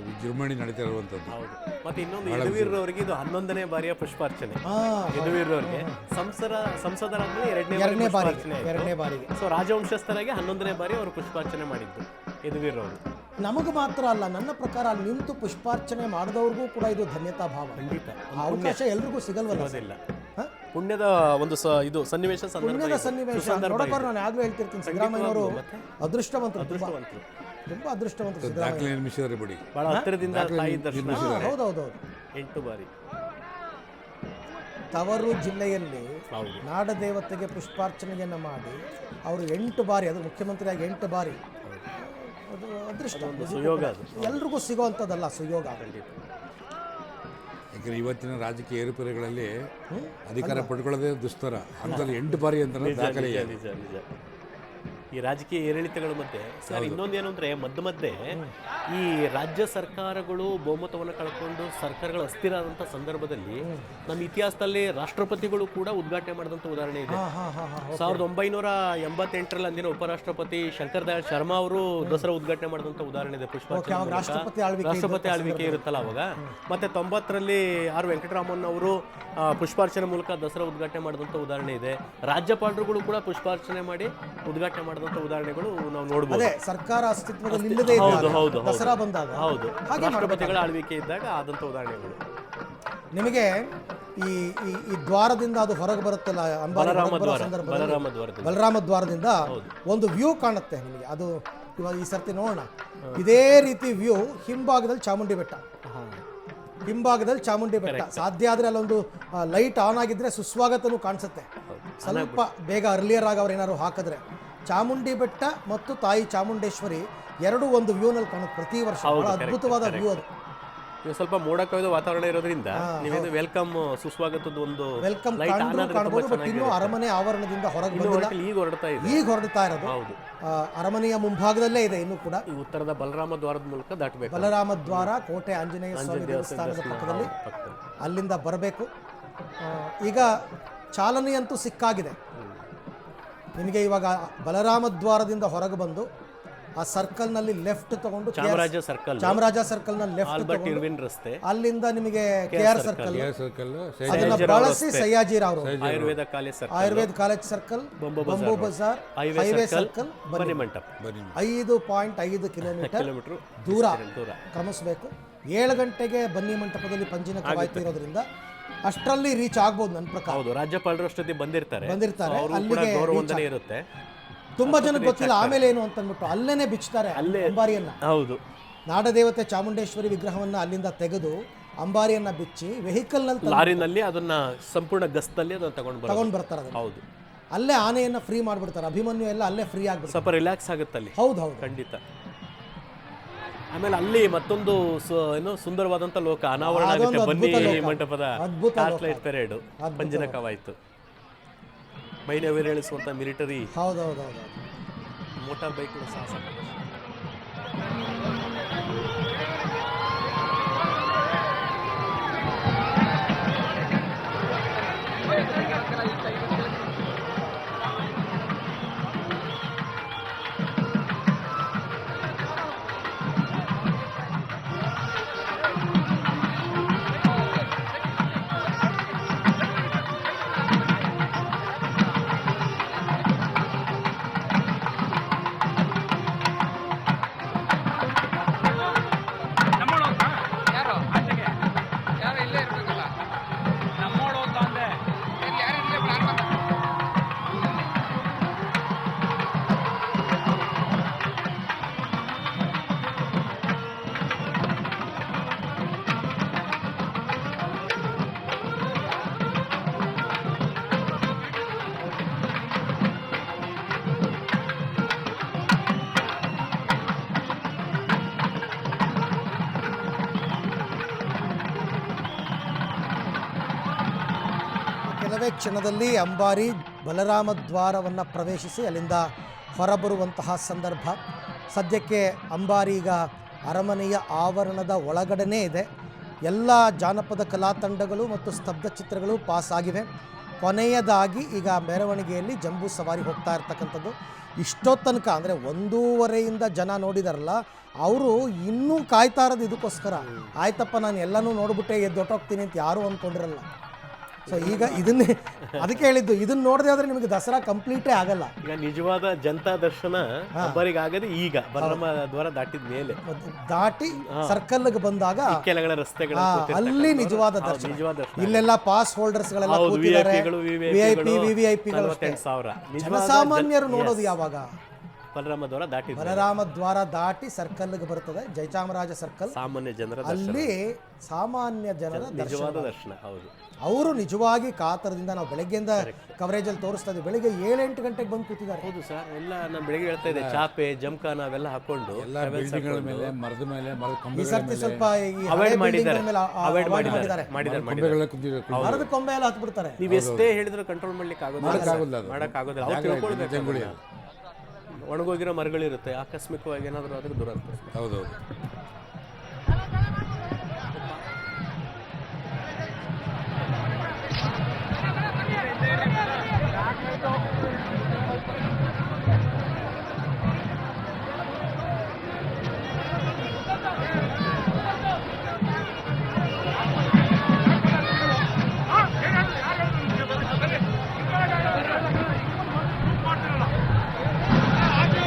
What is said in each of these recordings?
ವಿಜೃಂಭಣೆ ನಡೀತಾ ಇರುವಂಥದ್ದು. ಹೌದು. ಮತ್ತೆ ಇನ್ನೊಂದು ಯದುವೀರರವರಿಗೆ ಇದು 11ನೇ ಬಾರಿಯ ಪುಷ್ಪಾರ್ಚನೆ. ಯದುವೀರರವರಿಗೆ ಸಂಸದರಾದ್ಮೇಲೆ ಎರಡನೇ ಬಾರಿಗೆ. ಸೊ ರಾಜವಂಶಸ್ಥರಾಗಿ 11ನೇ ಬಾರಿ ಅವರು ಪುಷ್ಪಾರ್ಚನೆ ಮಾಡಿದ್ದು ಯದುವೀರರವರು. ನಮಗೆ ಮಾತ್ರ ಅಲ್ಲ, ನನ್ನ ಪ್ರಕಾರ ಅಲ್ಲಿ ನಿಂತು ಪುಷ್ಪಾರ್ಚನೆ ಮಾಡಿದವ್ರಿಗೂ ಕೂಡ ಇದು ಧನ್ಯತಾ ಭಾವ. ಖಂಡಿತ ಅವಕಾಶ ಎಲ್ರಿಗೂ ಸಿಗಲ್ವಲ್ಲ. ಪುಣ್ಯದ ಒಂದು ಇದು ಸನ್ನಿವೇಶ, ಪುಣ್ಯದ ಸನ್ನಿವೇಶ ನೋಡೋರು. ನಾನು ಯಾವಾಗಲೂ ಹೇಳ್ತಿರ್ತೀನಿ, ಸಿದ್ದರಾಮಯ್ಯವರು ಅದೃಷ್ಟವಂತರು, ತುಂಬಾ ಅದೃಷ್ಟವಂತರು. ದಾಖಲೆ ನಿರ್ಮಿಸಿದರೆ ಬಿಡಿ, ಬಹಳ ಹತ್ತಿರದಿಂದ ತಾಯಿ ದರ್ಶನ. ಹೌದೌದು, 8 ಬಾರಿ. ತವರು ಜಿಲ್ಲೆಯಲ್ಲಿ ನಾಡದೇವತೆಗೆ ಪುಷ್ಪಾರ್ಚನೆಯನ್ನು ಮಾಡಿ ಅವರು 8 ಬಾರಿ, ಅದು ಮುಖ್ಯಮಂತ್ರಿಯಾಗಿ 8 ಬಾರಿ, ಅದು ಅದೃಷ್ಟ, ಸುಯೋಗ. ಎಲ್ರಿಗೂ ಸಿಗೋವಂಥದ್ದಲ್ಲ, ಸುಯೋಗ. ಯಾಕಂದ್ರೆ ಇವತ್ತಿನ ರಾಜಕೀಯ ಏರುಪೇರುಗಳಲ್ಲಿ ಅಧಿಕಾರ ಪಡ್ಕೊಳ್ಳೋದೇ ದುಸ್ತರ, ಅಂತಲ್ಲಿ 8 ಬಾರಿ ಅಂತ ದಾಖಲೆ. ನಿಜ. ಈ ರಾಜಕೀಯ ಏರಿಳಿತಗಳ ಮಧ್ಯೆ ಸರ್ ಇನ್ನೊಂದೇನು ಅಂದರೆ ಮಧ್ಯೆ ಈ ರಾಜ್ಯ ಸರ್ಕಾರಗಳು ಬಹುಮತವನ್ನು ಕಳ್ಕೊಂಡು ಸರ್ಕಾರಗಳು ಅಸ್ಥಿರ ಆದಂಥ ಸಂದರ್ಭದಲ್ಲಿ ನಮ್ಮ ಇತಿಹಾಸದಲ್ಲಿ ರಾಷ್ಟ್ರಪತಿಗಳು ಕೂಡ ಉದ್ಘಾಟನೆ ಮಾಡಿದಂಥ ಉದಾಹರಣೆ ಇದೆ. 1988ರಲ್ಲಿ ಅಂದಿನ ಉಪರಾಷ್ಟ್ರಪತಿ ಶಂಕರ್ ದಯಾಳ್ ಶರ್ಮಾ ಅವರು ದಸರಾ ಉದ್ಘಾಟನೆ ಮಾಡಿದಂಥ ಉದಾಹರಣೆ ಇದೆ. ರಾಷ್ಟ್ರಪತಿ ಆಳ್ವಿಕೆ ಇರುತ್ತಲ್ಲ ಅವಾಗ. ಮತ್ತೆ 90ರಲ್ಲಿ ಆರ್ ವೆಂಕಟರಾಮನ್ ಅವರು ಪುಷ್ಪಾರ್ಚನೆ ಮೂಲಕ ದಸರಾ ಉದ್ಘಾಟನೆ ಮಾಡಿದಂಥ ಉದಾಹರಣೆ ಇದೆ. ರಾಜ್ಯಪಾಲರುಗಳು ಕೂಡ ಪುಷ್ಪಾರ್ಚನೆ ಮಾಡಿ ಉದ್ಘಾಟನೆ ಮಾಡಿದಂಥ ಉದಾಹರಣೆಗಳು ನಾವು ನೋಡಬಹುದು. ಸರ್ಕಾರ ಅಸ್ತಿತ್ವದಲ್ಲಿ ಇಲ್ಲದೆ ದಸರಾ ಬಂದಾಗ, ಹೌದು, ರಾಷ್ಟ್ರಪತಿಗಳ ಆಳ್ವಿಕೆ ಇದ್ದಾಗ ಆದಂಥ ಉದಾಹರಣೆಗಳು. ನಿಮಗೆ ಈ ದ್ವಾರದಿಂದ ಅದು ಹೊರಗೆ ಬರುತ್ತಲ್ಲ, ಬಲರಾಮ ದ್ವಾರದಿಂದ ಒಂದು ವ್ಯೂ ಕಾಣುತ್ತೆ ನಿಮಗೆ. ಅದು ಇವಾಗ ಈ ಸರ್ತಿ ನೋಡೋಣ, ಇದೇ ರೀತಿ ವ್ಯೂ ಹಿಂಭಾಗದಲ್ಲಿ ಚಾಮುಂಡಿ ಬೆಟ್ಟ. ಸಾಧ್ಯ ಆದರೆ ಅಲ್ಲೊಂದು ಲೈಟ್ ಆನ್ ಆಗಿದ್ರೆ ಸುಸ್ವಾಗತನೂ ಕಾಣಿಸುತ್ತೆ. ಸ್ವಲ್ಪ ಬೇಗ ಅರ್ಲಿಯರ್ ಆಗಿ ಅವ್ರು ಏನಾದ್ರು ಹಾಕಿದ್ರೆ ಚಾಮುಂಡಿ ಬೆಟ್ಟ ಮತ್ತು ತಾಯಿ ಚಾಮುಂಡೇಶ್ವರಿ ಎರಡೂ ಒಂದು ವ್ಯೂನಲ್ಲಿ ಕಾಣುತ್ತೆ ಪ್ರತಿ ವರ್ಷ. ಅದ್ಭುತವಾದ ವ್ಯೂ ಅದು. ಸ್ವಲ್ಪ ಮೋಡ ಕವಿದ ವಾತಾವರಣ ಇರೋದ್ರಿಂದ ನೀವೇನು ವೆಲ್ಕಮ್, ಸುಸ್ವಾಗತದ ಒಂದು ವೆಲ್ಕಮ್ ಕಾಣಬಹುದು. ಬಟ್ ಇನ್ನೂ ಅರಮನೆ ಆವರಣದಿಂದ ಹೊರಗೆ ಬಂದಿಲ್ಲ, ಈಗ ಹೊರಡ್ತಾ ಇರೋದು. ಅರಮನೆಯ ಮುಂಭಾಗದಲ್ಲೇ ಇದೆ ಇನ್ನೂ ಕೂಡ. ಉತ್ತರದ ಬಲರಾಮ ದ್ವಾರದ ಮೂಲಕ ದಾಟಬೇಕು. ಬಲರಾಮ ದ್ವಾರ, ಕೋಟೆ ಆಂಜನೇಯ ಸ್ವಾಮಿ ದೇವಸ್ಥಾನದ ಪಕ್ಕದಲ್ಲಿ, ಅಲ್ಲಿಂದ ಬರಬೇಕು. ಈಗ ಚಾಲನೆಯಂತೂ ಸಿಕ್ಕಾಗಿದೆ ನಿಮಗೆ. ಇವಾಗ ಬಲರಾಮ ದ್ವಾರದಿಂದ ಹೊರಗೆ ಬಂದು ಆ ಸರ್ಕಲ್ ನಲ್ಲಿ ಲೆಫ್ಟ್ ತಗೊಂಡು ಚಾಮರಾಜ ಸರ್ಕಲ್ ನಲ್ಲಿ ಲೆಫ್ಟ್ ರಸ್ತೆ, ಅಲ್ಲಿಂದ ನಿಮಗೆ KR ಸರ್ಕಲ್, ಅದನ್ನ ಬಳಸಿ Sayajirao Ayurveda college circle, bamboo Bazaar, highway circle, ಬನ್ನಿ ಮಂಟಪ 5.5 ಕಿಲೋಮೀಟರ್ ದೂರ ಕ್ರಮಿಸಬೇಕು. 7 ಗಂಟೆಗೆ ಬನ್ನಿ ಮಂಟಪದಲ್ಲಿ ಪಂಜಿನ ಕವಾಯತು ಇರೋದ್ರಿಂದ ಅಷ್ಟರಲ್ಲಿ ರೀಚ್ ಆಗ್ಬೋದು ನನ್ನ ಪ್ರಕಾರ. ರಾಜ್ಯಪಾಲರು ಅಷ್ಟೊತ್ತಿಗೆ ಬಂದಿರ್ತಾರೆ. ಅಲ್ಲಿಗೆ ಇರುತ್ತೆ. ತುಂಬಾ ಜನಕ್ಕೆ ಗೊತ್ತಿಲ್ಲ ಆಮೇಲೆ ಏನು ಅಂತ ಅಂದ್ಬಿಟ್ಟು ಅಲ್ಲೇನೆ ಬಿಚ್ತಾರೆ ಅಂಬಾರಿಯನ್ನ. ಹೌದು, ನಾಡದೇವತೆ ಚಾಮುಂಡೇಶ್ವರಿ ವಿಗ್ರಹವನ್ನ ಅಲ್ಲಿಂದ ತೆಗೆದು ಅಂಬಾರಿಯನ್ನ ಬಿಚ್ಚಿ ವೆಹಿಕಲ್ ಲಾರಿನಲ್ಲಿ ಅದನ್ನ ಸಂಪೂರ್ಣ ಗಸ್ನಲ್ಲಿ ಅದನ್ನ ತಗೊಂಡ್ ಬರ್ತಾರೆ. ಹೌದು, ಅಲ್ಲೇ ಆನೆಯನ್ನ ಫ್ರೀ ಮಾಡ್ಬಿಡ್ತಾರೆ. ಅಭಿಮನ್ಯು ಎಲ್ಲ ಅಲ್ಲೇ ಫ್ರೀ ಆಗ್ಬಿಡ್ತಾರೆ, ಸ್ವಲ್ಪ ರಿಲ್ಯಾಕ್ಸ್ ಆಗುತ್ತೆ ಅಲ್ಲಿ. ಹೌದು, ಖಂಡಿತ. ಆಮೇಲೆ ಅಲ್ಲಿ ಮತ್ತೊಂದು ಸುಂದರವಾದಂತ ಲೋಕ ಅನಾವರಣ ಆಗುತ್ತೆ. ಬನ್ನಿ ಮಂಟಪದ ಪೆರೇಡ್, ಪಂಜಿನ ಕವಾಯಿತು, ಮೈನವಿರೇಳಿಸುವಂತ ಮಿಲಿಟರಿ, ಮೋಟಾರ್ ಬೈಕ್ ಸಾಹಸ. ಕೆಲವೇ ಕ್ಷಣದಲ್ಲಿ ಅಂಬಾರಿ ಬಲರಾಮ ದ್ವಾರವನ್ನು ಪ್ರವೇಶಿಸಿ ಅಲ್ಲಿಂದ ಹೊರಬರುವಂತಹ ಸಂದರ್ಭ. ಸದ್ಯಕ್ಕೆ ಅಂಬಾರಿ ಈಗ ಅರಮನೆಯ ಆವರಣದ ಒಳಗಡೆನೇ ಇದೆ. ಎಲ್ಲ ಜಾನಪದ ಕಲಾ ತಂಡಗಳು ಮತ್ತು ಸ್ತಬ್ಧ ಚಿತ್ರಗಳು ಪಾಸ್ ಆಗಿವೆ. ಕೊನೆಯದಾಗಿ ಈಗ ಮೆರವಣಿಗೆಯಲ್ಲಿ ಜಂಬೂ ಸವಾರಿ ಹೋಗ್ತಾ ಇರ್ತಕ್ಕಂಥದ್ದು. ಇಷ್ಟೊತ್ತು ತನಕ ಅಂದರೆ 1:30ಯಿಂದ ಜನ ನೋಡಿದಾರಲ್ಲ, ಅವರು ಇನ್ನೂ ಕಾಯ್ತಾ ಇರೋದು ಇದಕ್ಕೋಸ್ಕರ. ಆಯ್ತಪ್ಪ ನಾನು ಎಲ್ಲನೂ ನೋಡ್ಬಿಟ್ಟೆ ಎದ್ದೊಟ್ಟೋಗ್ತೀನಿ ಅಂತ ಯಾರೂ ಅಂದ್ಕೊಂಡಿರಲ್ಲ. ಸೊ ಈಗ ಇದನ್ನೇ ಅದಕ್ಕೆ ಹೇಳಿದ್ದು, ಇದನ್ನ ನೋಡದೆ ಆದ್ರೆ ನಿಮಗೆ ದಸರಾ ಕಂಪ್ಲೀಟೇ ಆಗಲ್ಲ. ಈಗ ನಿಜವಾದ ಜನತಾ ದರ್ಶನ ಒಬ್ಬರಿಗೆ ಆಗದೆ ಈಗ ಬಲರಾಮ ದ್ವಾರ ದಾಟಿದ ಮೇಲೆ, ದಾಟಿ ಸರ್ಕಲ್ಗೆ ಬಂದಾಗ ಕೆಳಗಡೆ ರಸ್ತೆಗಳ ಅಲ್ಲಿ ನಿಜವಾದ ದರ್ಶನ. ನಿಜವಾದ ದರ್ಶನ. ಇಲ್ಲೆಲ್ಲ ಪಾಸ್ ಹೋಲ್ಡರ್ಸ್ಗಳೆಲ್ಲ ಕೂತಿದ್ದಾರೆ, ವಿಐಪಿಗಳು ಅಷ್ಟೇ. 48,000 ಜನಸಾಮಾನ್ಯರು ನೋಡೋದು ಯಾವಾಗ? ಬಲರಾಮ ದ್ವಾರ ದಾಟಿದ ಬಲರಾಮ ದ್ವಾರ ದಾಟಿ ಸರ್ಕಲ್ಗೆ ಬರ್ತದೆ, ಜಯಚಾಮರಾಜ ಸರ್ಕಲ್. ಸಾಮಾನ್ಯ ಜನರ ಅಲ್ಲಿ ಸಾಮಾನ್ಯ ಜನರ ನಿಜವಾದ ದರ್ಶನ. ಹೌದು, ಅವರು ನಿಜವಾಗಿ ಕಾತರದಿಂದ ನಾವು ಬೆಳಗ್ಗೆಯಿಂದ ಕವರೇಜಲ್ಲಿ ತೋರಿಸ್ತಾ ಇದ್ದೀವಿ. ಬೆಳಿಗ್ಗೆ 7-8 ಗಂಟೆಗೆ ಬಂದು ಕೂತಿದ್ದಾರೆ. ಹೌದು ಸರ್, ಎಲ್ಲ ನಾನು ಬೆಳಿಗ್ಗೆ ಹೇಳ್ತಾ ಇದ್ದೆ, ಚಾಪೆ ಜಮಖಾನ ಅವೆಲ್ಲ ಹಾಕೊಂಡು ಎಲ್ಲ ಬಿಲ್ಡಿಂಗ್ಗಳ ಮೇಲೆ, ಮರದ ಮೇಲೆ, ಮರದ ಈ ಕೊಂಬೆಗಳ ಸರ್ತಿ ಸ್ವಲ್ಪ ಈ ಅವಾಯ್ಡ್ ಹಳೆ ಮಾಡಿದ್ದಾರೆ, building ಮೇಲೆ ಅವಾಯ್ಡ್ ಮಾಡಿದ್ದಾರೆ. ಮಾಡಿದ್ದಾರೆ. ಮರದ ಕೊಂಬೆ ಎಲ್ಲ ಹತ್ಬಿಡ್ತಾರೆ. ನೀವು ಎಷ್ಟೇ ಹೇಳಿದ್ರು ಕಂಟ್ರೋಲ್ ಮಾಡ್ಲಿಕ್ಕೆ ಮಾಡೋಕ್ಕಾಗೋದಿಲ್ಲ ಅದು. ಮಾಡೋಕ್ಕಾಗೋದಿಲ್ಲ. ಅವ್ರು ತಿಳ್ಕೊಳ್ಬೇಕು. ಒಣಗೋಗಿರೋ ಮರಗಳಿರುತ್ತೆ, ಆಕಸ್ಮಿಕವಾಗಿ ಏನಾದರೂ ಅದ್ರ ದುರಂತ. ಹೌದೌದು.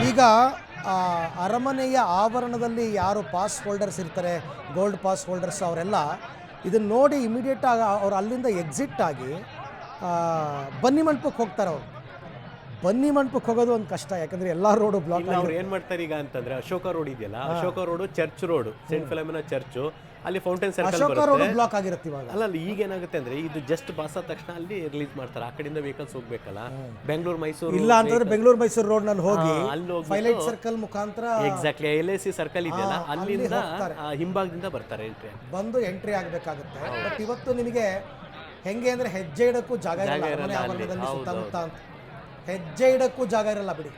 ಈಗ ಅರಮನೆಯ ಆವರಣದಲ್ಲಿ ಯಾರು ಪಾಸ್ ಹೋಲ್ಡರ್ಸ್ ಇರ್ತಾರೆ, ಗೋಲ್ಡ್ ಪಾಸ್ ಹೋಲ್ಡರ್ಸ್, ಅವರೆಲ್ಲ ಇದನ್ನು ನೋಡಿ ಇಮಿಡಿಯೇಟ್ ಆಗಿ ಅವ್ರು ಅಲ್ಲಿಂದ ಎಕ್ಸಿಟ್ ಆಗಿ ಬನ್ನಿ ಮಂಟಪಕ್ಕೆ ಹೋಗ್ತಾರೆ. ಅವರು ಬನ್ನಿ ಮಂಟಪಕ್ಕೆ ಹೋಗೋದು ಒಂದು ಕಷ್ಟ, ಯಾಕಂದ್ರೆ ಎಲ್ಲ ರೋಡು ಬ್ಲಾಕ್. ಅವ್ರು ಏನ್ ಮಾಡ್ತಾರೆ ಈಗ ಅಂತಂದ್ರೆ, ಅಶೋಕ ರೋಡ್ ಇದೆಯಲ್ಲ, Ashoka road, church road, Saint Philomena church, ಅಲ್ಲಿ fountain circle Ashoka road block ಆಗಿರುತ್ತೆ ಇವಾಗ. ಅಲ್ಲ ಈಗ ಏನಾಗುತ್ತೆ ಅಂದ್ರೆ, ಇದು ಜಸ್ಟ್ ಪಾಸ್ ಆದ ತಕ್ಷಣ ಅಲ್ಲಿ ರಿಲೀಸ್ ಮಾಡ್ತಾರೆ. ಆ ಕಡೆಯಿಂದ ವೆಹಿಕಲ್ಸ್ ಹೋಗ್ಬೇಕಲ್ಲ, ಬೆಂಗಳೂರು ಮೈಸೂರು ಇಲ್ಲ ಅಂತಂದ್ರೆ ಬೆಂಗಳೂರು ಮೈಸೂರು ರೋಡ್ ನಲ್ಲಿ ಹೋಗಿ ಅಲ್ಲಿ ಹೋಗಿ ಫೈಲೈಟ್ ಸರ್ಕಲ್ ಮುಖಾಂತರ ಎಕ್ಸಾಕ್ಟ್ಲಿ LIC ಸರ್ಕಲ್ ಇದೆಯಲ್ಲ, ಅಲ್ಲಿಂದ ಹಿಂಭಾಗದಿಂದ ಬರ್ತಾರೆ ಎಂಟ್ರಿ ಬಂದು ಎಂಟ್ರಿ ಆಗಬೇಕಾಗುತ್ತೆ. ಬಟ್ ಇವತ್ತು ನಿಮಗೆ ಹೆಂಗೆ ಅಂದ್ರೆ ಹೆಜ್ಜೆ ಇಡಕ್ಕೂ ಜಾಗ ಇರಲ್ಲ ಅರಮನೆ ಆವರಣದಲ್ಲಿ, ಸುತ್ತಮುತ್ತ ಅಂತ ಹೆಜ್ಜೆ ಇಡಕ್ಕೂ ಜಾಗ ಇರಲ್ಲ ಬಿಡಿ.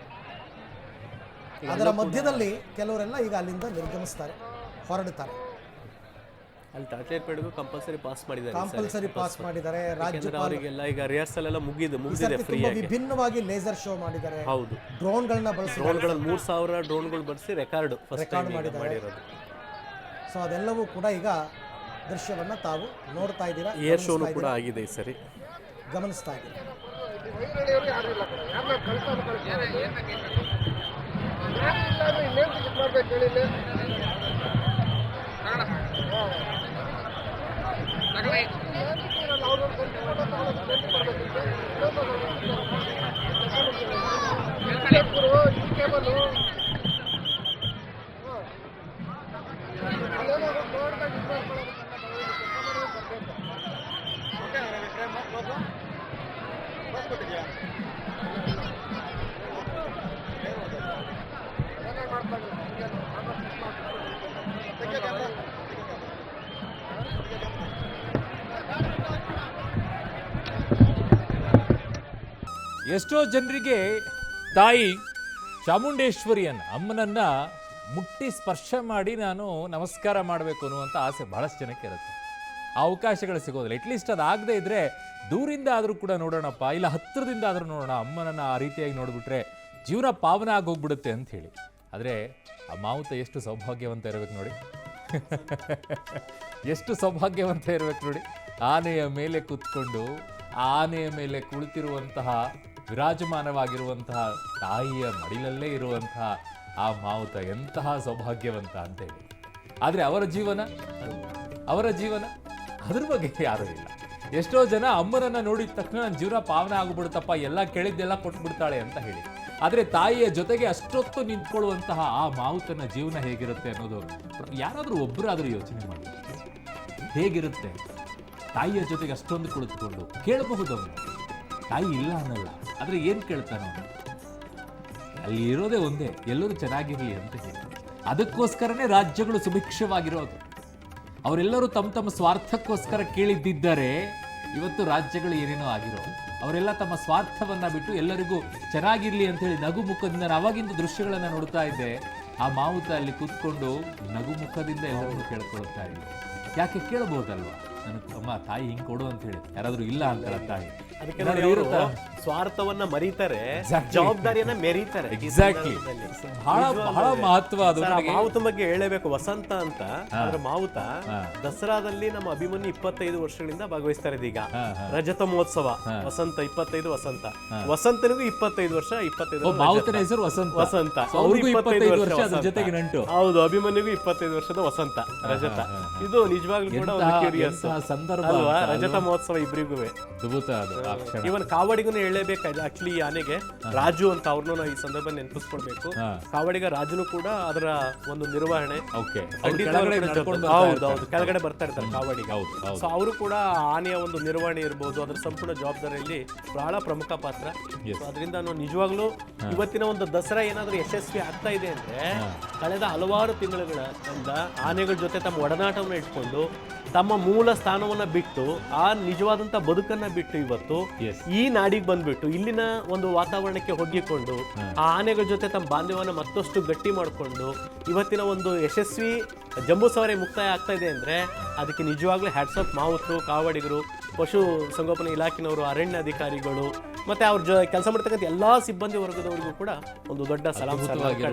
ಅದರ ಮಧ್ಯದಲ್ಲಿ ಕೆಲವರೆಲ್ಲ ಈಗ ಅಲ್ಲಿಂದ ನಿರ್ಗಮಿಸ್ತಾರೆ, ಹೊರಡುತ್ತಾರೆ. ಅಲ್ಲಿ ತಾಟ್ಲೇರ್ಪೇಟೆಗೂ ಕಂಪಲ್ಸರಿ ಪಾಸ್ ಮಾಡಿದ್ದಾರೆ. ಕಂಪಲ್ಸರಿ ಪಾಸ್ ಮಾಡಿದ್ದಾರೆ. ರಾಜ್ಯಪಾಲರಿಗೆಲ್ಲ ಈಗ ರಿಹರ್ಸಲ್ ಎಲ್ಲ ಮುಗಿದಿದೆ ಫ್ರೀ ಆಗಿ. ವಿಭಿನ್ನವಾಗಿ ಲೇಸರ್ ಶೋ ಮಾಡಿದ್ದಾರೆ. ಹೌದು, ಡ್ರೋನ್ಗಳನ್ನ ಬಳಸಿ, ಡ್ರೋನ್ಗಳನ್ನು 3,000 ಡ್ರೋನ್ಗಳು ಬಳಸಿ ರೆಕಾರ್ಡ್ ಮಾಡಿರೋದು. ಸೊ ಅದೆಲ್ಲವೂ ಕೂಡ ಈಗ ದೃಶ್ಯವನ್ನ ತಾವು ನೋಡ್ತಾ ಇದ್ದೀರಾ. ಏರ್ ಶೋನು ಕೂಡ ಆಗಿದೆ ಈ ಸರಿ, ಗಮನಿಸ್ತಾ ಇದ್ದೀರಾ. ಎಷ್ಟೋ ಜನರಿಗೆ ತಾಯಿ ಚಾಮುಂಡೇಶ್ವರಿಯನ್ನ, ಅಮ್ಮನನ್ನ ಮುಟ್ಟಿ ಸ್ಪರ್ಶ ಮಾಡಿ ನಾನು ನಮಸ್ಕಾರ ಮಾಡಬೇಕು ಅನ್ನುವಂಥ ಆಸೆ ಬಹಳಷ್ಟು ಜನಕ್ಕೆ ಇರುತ್ತೆ. ಆ ಅವಕಾಶಗಳು ಸಿಗೋದಿಲ್ಲ. ಅಟ್ಲೀಸ್ಟ್ ಅದಾಗದೇ ಇದ್ರೆ ದೂರಿಂದ ಆದರೂ ಕೂಡ ನೋಡೋಣಪ್ಪ, ಇಲ್ಲ ಹತ್ತಿರದಿಂದ ಆದರೂ ನೋಡೋಣ, ಅಮ್ಮನನ್ನು ಆ ರೀತಿಯಾಗಿ ನೋಡಿಬಿಟ್ರೆ ಜೀವನ ಪಾವನ ಆಗೋಗ್ಬಿಡುತ್ತೆ ಅಂತ ಹೇಳಿ. ಆದರೆ ಆ ಮಾವುತ ಎಷ್ಟು ಸೌಭಾಗ್ಯವಂತ ಇರಬೇಕು ನೋಡಿ, ಎಷ್ಟು ಸೌಭಾಗ್ಯವಂತ ಇರಬೇಕು ನೋಡಿ. ಆನೆಯ ಮೇಲೆ ಕೂತ್ಕೊಂಡು ಆನೆಯ ಮೇಲೆ ಕುಳಿತಿರುವಂತಹ, ವಿರಾಜಮಾನವಾಗಿರುವಂತಹ ತಾಯಿಯ ಮಡಿಲಲ್ಲೇ ಇರುವಂತಹ ಆ ಮಾವುತ ಎಂತಹ ಸೌಭಾಗ್ಯವಂತ ಅಂತೇಳಿ. ಆದರೆ ಅವರ ಜೀವನ ಅದ್ರ ಬಗ್ಗೆ ಯಾರೂ ಇಲ್ಲ. ಎಷ್ಟೋ ಜನ ಅಮ್ಮನನ್ನು ನೋಡಿದ ತಕ್ಷಣ ನನ್ನ ಜೀವನ ಪಾವನ ಆಗಿಬಿಡುತ್ತಪ್ಪ, ಎಲ್ಲ ಕೇಳಿದ್ದೆಲ್ಲ ಕೊಟ್ಬಿಡ್ತಾಳೆ ಅಂತ ಹೇಳಿ. ಆದರೆ ತಾಯಿಯ ಜೊತೆಗೆ ಅಷ್ಟೊತ್ತು ನಿಂತ್ಕೊಳ್ಳುವಂತಹ ಆ ಮಾವುತನ ಜೀವನ ಹೇಗಿರುತ್ತೆ ಅನ್ನೋದು ಯಾರಾದರೂ ಒಬ್ಬರಾದರೂ ಯೋಚನೆ ಮಾಡಿ. ಹೇಗಿರುತ್ತೆ ತಾಯಿಯ ಜೊತೆಗೆ ಅಷ್ಟೊಂದು ಕುಳಿತುಕೊಂಡು? ಕೇಳಬಹುದು ಅವನು, ತಾಯಿ ಇಲ್ಲ ಅನ್ನಲ್ಲ, ಆದರೆ ಏನು ಕೇಳ್ತಾನೆ ಅವನು? ಅಲ್ಲಿ ಇರೋದೇ ಒಂದೇ, ಎಲ್ಲರೂ ಚೆನ್ನಾಗಿರಲಿ ಅಂತ ಹೇಳಿ. ಅದಕ್ಕೋಸ್ಕರನೇ ರಾಜ್ಯಗಳು ಸುಭಿಕ್ಷವಾಗಿರೋದು. ಅವರೆಲ್ಲರೂ ತಮ್ಮ ತಮ್ಮ ಸ್ವಾರ್ಥಕ್ಕೋಸ್ಕರ ಕೇಳಿದ್ದಿದ್ದರೆ ಇವತ್ತು ರಾಜ್ಯಗಳು ಏನೇನೋ ಆಗಿರೋ. ಅವರೆಲ್ಲ ತಮ್ಮ ಸ್ವಾರ್ಥವನ್ನ ಬಿಟ್ಟು ಎಲ್ಲರಿಗೂ ಚೆನ್ನಾಗಿರ್ಲಿ ಅಂತ ಹೇಳಿ ನಗು ಮುಖದಿಂದ, ಅವಾಗಿಂದ ದೃಶ್ಯಗಳನ್ನ ನೋಡ್ತಾ ಇದ್ದೆ. ಆ ಮಾವುತ ಅಲ್ಲಿ ಕೂತ್ಕೊಂಡು ನಗು ಮುಖದಿಂದ ಎಲ್ಲರನ್ನೂ ಕೇಳ್ಕೊಳ್ತಾ ಇದ್ದೆ. ಯಾಕೆ ಕೇಳಬಹುದಲ್ವಾ, ನನಗೆ ಅಮ್ಮ ತಾಯಿ ಹಿಂಗೆ ಕೊಡು ಅಂತ ಹೇಳಿ. ಯಾರಾದರೂ ಇಲ್ಲ ಅಂತಾರ ತಾಯಿ? ಅದಕ್ಕೆ ನೋಡಿ ಅವರು ಸ್ವಾರ್ಥವನ್ನ ಮರೀತಾರೆ, ಜವಾಬ್ದಾರಿಯನ್ನ ಮೆರೀತಾರೆ. ಎಕ್ಸಾಕ್ಟ್ಲಿ, ಬಹಳ ಬಹಳ ಮಹತ್ವ ಅದು. ಸರ್, ಆ ಮಾವುತ ಬಗ್ಗೆ ಹೇಳಬೇಕು. ವಸಂತ ಅಂತ ಅದ್ರ ಮಾವುತ ದಸರಾದಲ್ಲಿ ನಮ್ಮ ಅಭಿಮನ್ಯು 25 ವರ್ಷಗಳಿಂದ ಭಾಗವಹಿಸ್ತಾ ಇರೋದು. ಈಗ ರಜತ ಮಹೋತ್ಸವ ವಸಂತ 25 ವಸಂತನಿಗೂ 25 ವರ್ಷ. 25 ಮಾವುತನ ಹೆಸರು ವಸಂತ, ಅವ್ರಿಗೂ 25 ವರ್ಷ ಅದ್ರ ಜೊತೆಗೆ ನಂಟು. ಹೌದು, ಅಭಿಮನ್ಯುಗೂ 25 ವರ್ಷದ ವಸಂತ ರಜತ. ಇದು ನಿಜವಾಗ್ಲೂ ಕೂಡ ಒಂದು ಕ್ಯೂರಿಯಸ್ ಸಂದರ್ಭ ಅಲ್ವಾ? ರಜತ ಮಹೋತ್ಸವ ಇಬ್ಬರಿಗೂ ಅದ್ಭುತ ಅದು ಆ ಕ್ಷಣ. ಇವನ್ ಕಾವಡಿಗೂ ಹೇಳಬೇಕಾಗಿದೆ. ಆಕ್ಚುಲಿ ಈ ಆನೆಗೆ ರಾಜು ಅಂತ ಅವ್ರನ್ನೂ ನಾವು ಈ ಸಂದರ್ಭ ನೆನಪಿಸ್ಕೊಳ್ಬೇಕು. ಕಾವಡಿಗ ರಾಜುನು ಕೂಡ ಅದರ ಒಂದು ನಿರ್ವಹಣೆ ಓಕೆ, ಹೌದು ಕೆಳಗಡೆ ಬರ್ತಾ ಇರ್ತಾರೆ ಕಾವಡಿಗ. ಸೊ ಅವರು ಕೂಡ ಆನೆಯ ಒಂದು ನಿರ್ವಹಣೆ ಇರ್ಬೋದು, ಅದರ ಸಂಪೂರ್ಣ ಜವಾಬ್ದಾರಿಯಲ್ಲಿ ಬಹಳ ಪ್ರಮುಖ ಪಾತ್ರ. ಅದರಿಂದ ನಾವು ನಿಜವಾಗ್ಲೂ ಇವತ್ತಿನ ಒಂದು ದಸರಾ ಏನಾದ್ರೂ ಯಶಸ್ವಿ ಆಗ್ತಾ ಇದೆ ಅಂದ್ರೆ ಕಳೆದ ಹಲವಾರು ತಿಂಗಳುಗಳಿಂದ ಆನೆಗಳ ಜೊತೆ ತಮ್ಮ ಒಡನಾಟವನ್ನು ಇಟ್ಕೊಂಡು ತಮ್ಮ ಮೂಲ ಸ್ಥಾನವನ್ನ ಬಿಟ್ಟು ಆ ನಿಜವಾದಂತ ಬದುಕನ್ನ ಬಿಟ್ಟು ಇವತ್ತು ಈ ನಾಡಿಗೆ ಬಂದ್ಬಿಟ್ಟು ಇಲ್ಲಿನ ಒಂದು ವಾತಾವರಣಕ್ಕೆ ಹೊಗ್ಗಿಕೊಂಡು ಆ ಆನೆಗಳ ಜೊತೆ ತಮ್ಮ ಬಾಂಧವ್ಯನ ಮತ್ತಷ್ಟು ಗಟ್ಟಿ ಮಾಡಿಕೊಂಡು ಇವತ್ತಿನ ಒಂದು ಯಶಸ್ವಿ ಜಂಬೂ ಸವಾರಿ ಮುಕ್ತಾಯ ಆಗ್ತಾ ಇದೆ ಅಂದ್ರೆ ಅದಕ್ಕೆ ನಿಜವಾಗ್ಲೂ ಹ್ಯಾಟ್ಸ್ ಆಫ್ ಮಾವುತರು, ಕಾವಡಿಗರು, ಪಶು ಸಂಗೋಪನಾ ಇಲಾಖೆನವರು, ಅರಣ್ಯ ಅಧಿಕಾರಿಗಳು ಮತ್ತೆ ಅವ್ರ ಕೆಲಸ ಮಾಡ್ತಕ್ಕಂಥ ಎಲ್ಲಾ ಸಿಬ್ಬಂದಿ ವರ್ಗದವರಿಗೂ ಕೂಡ ಒಂದು ದೊಡ್ಡ ಸಲಾಂ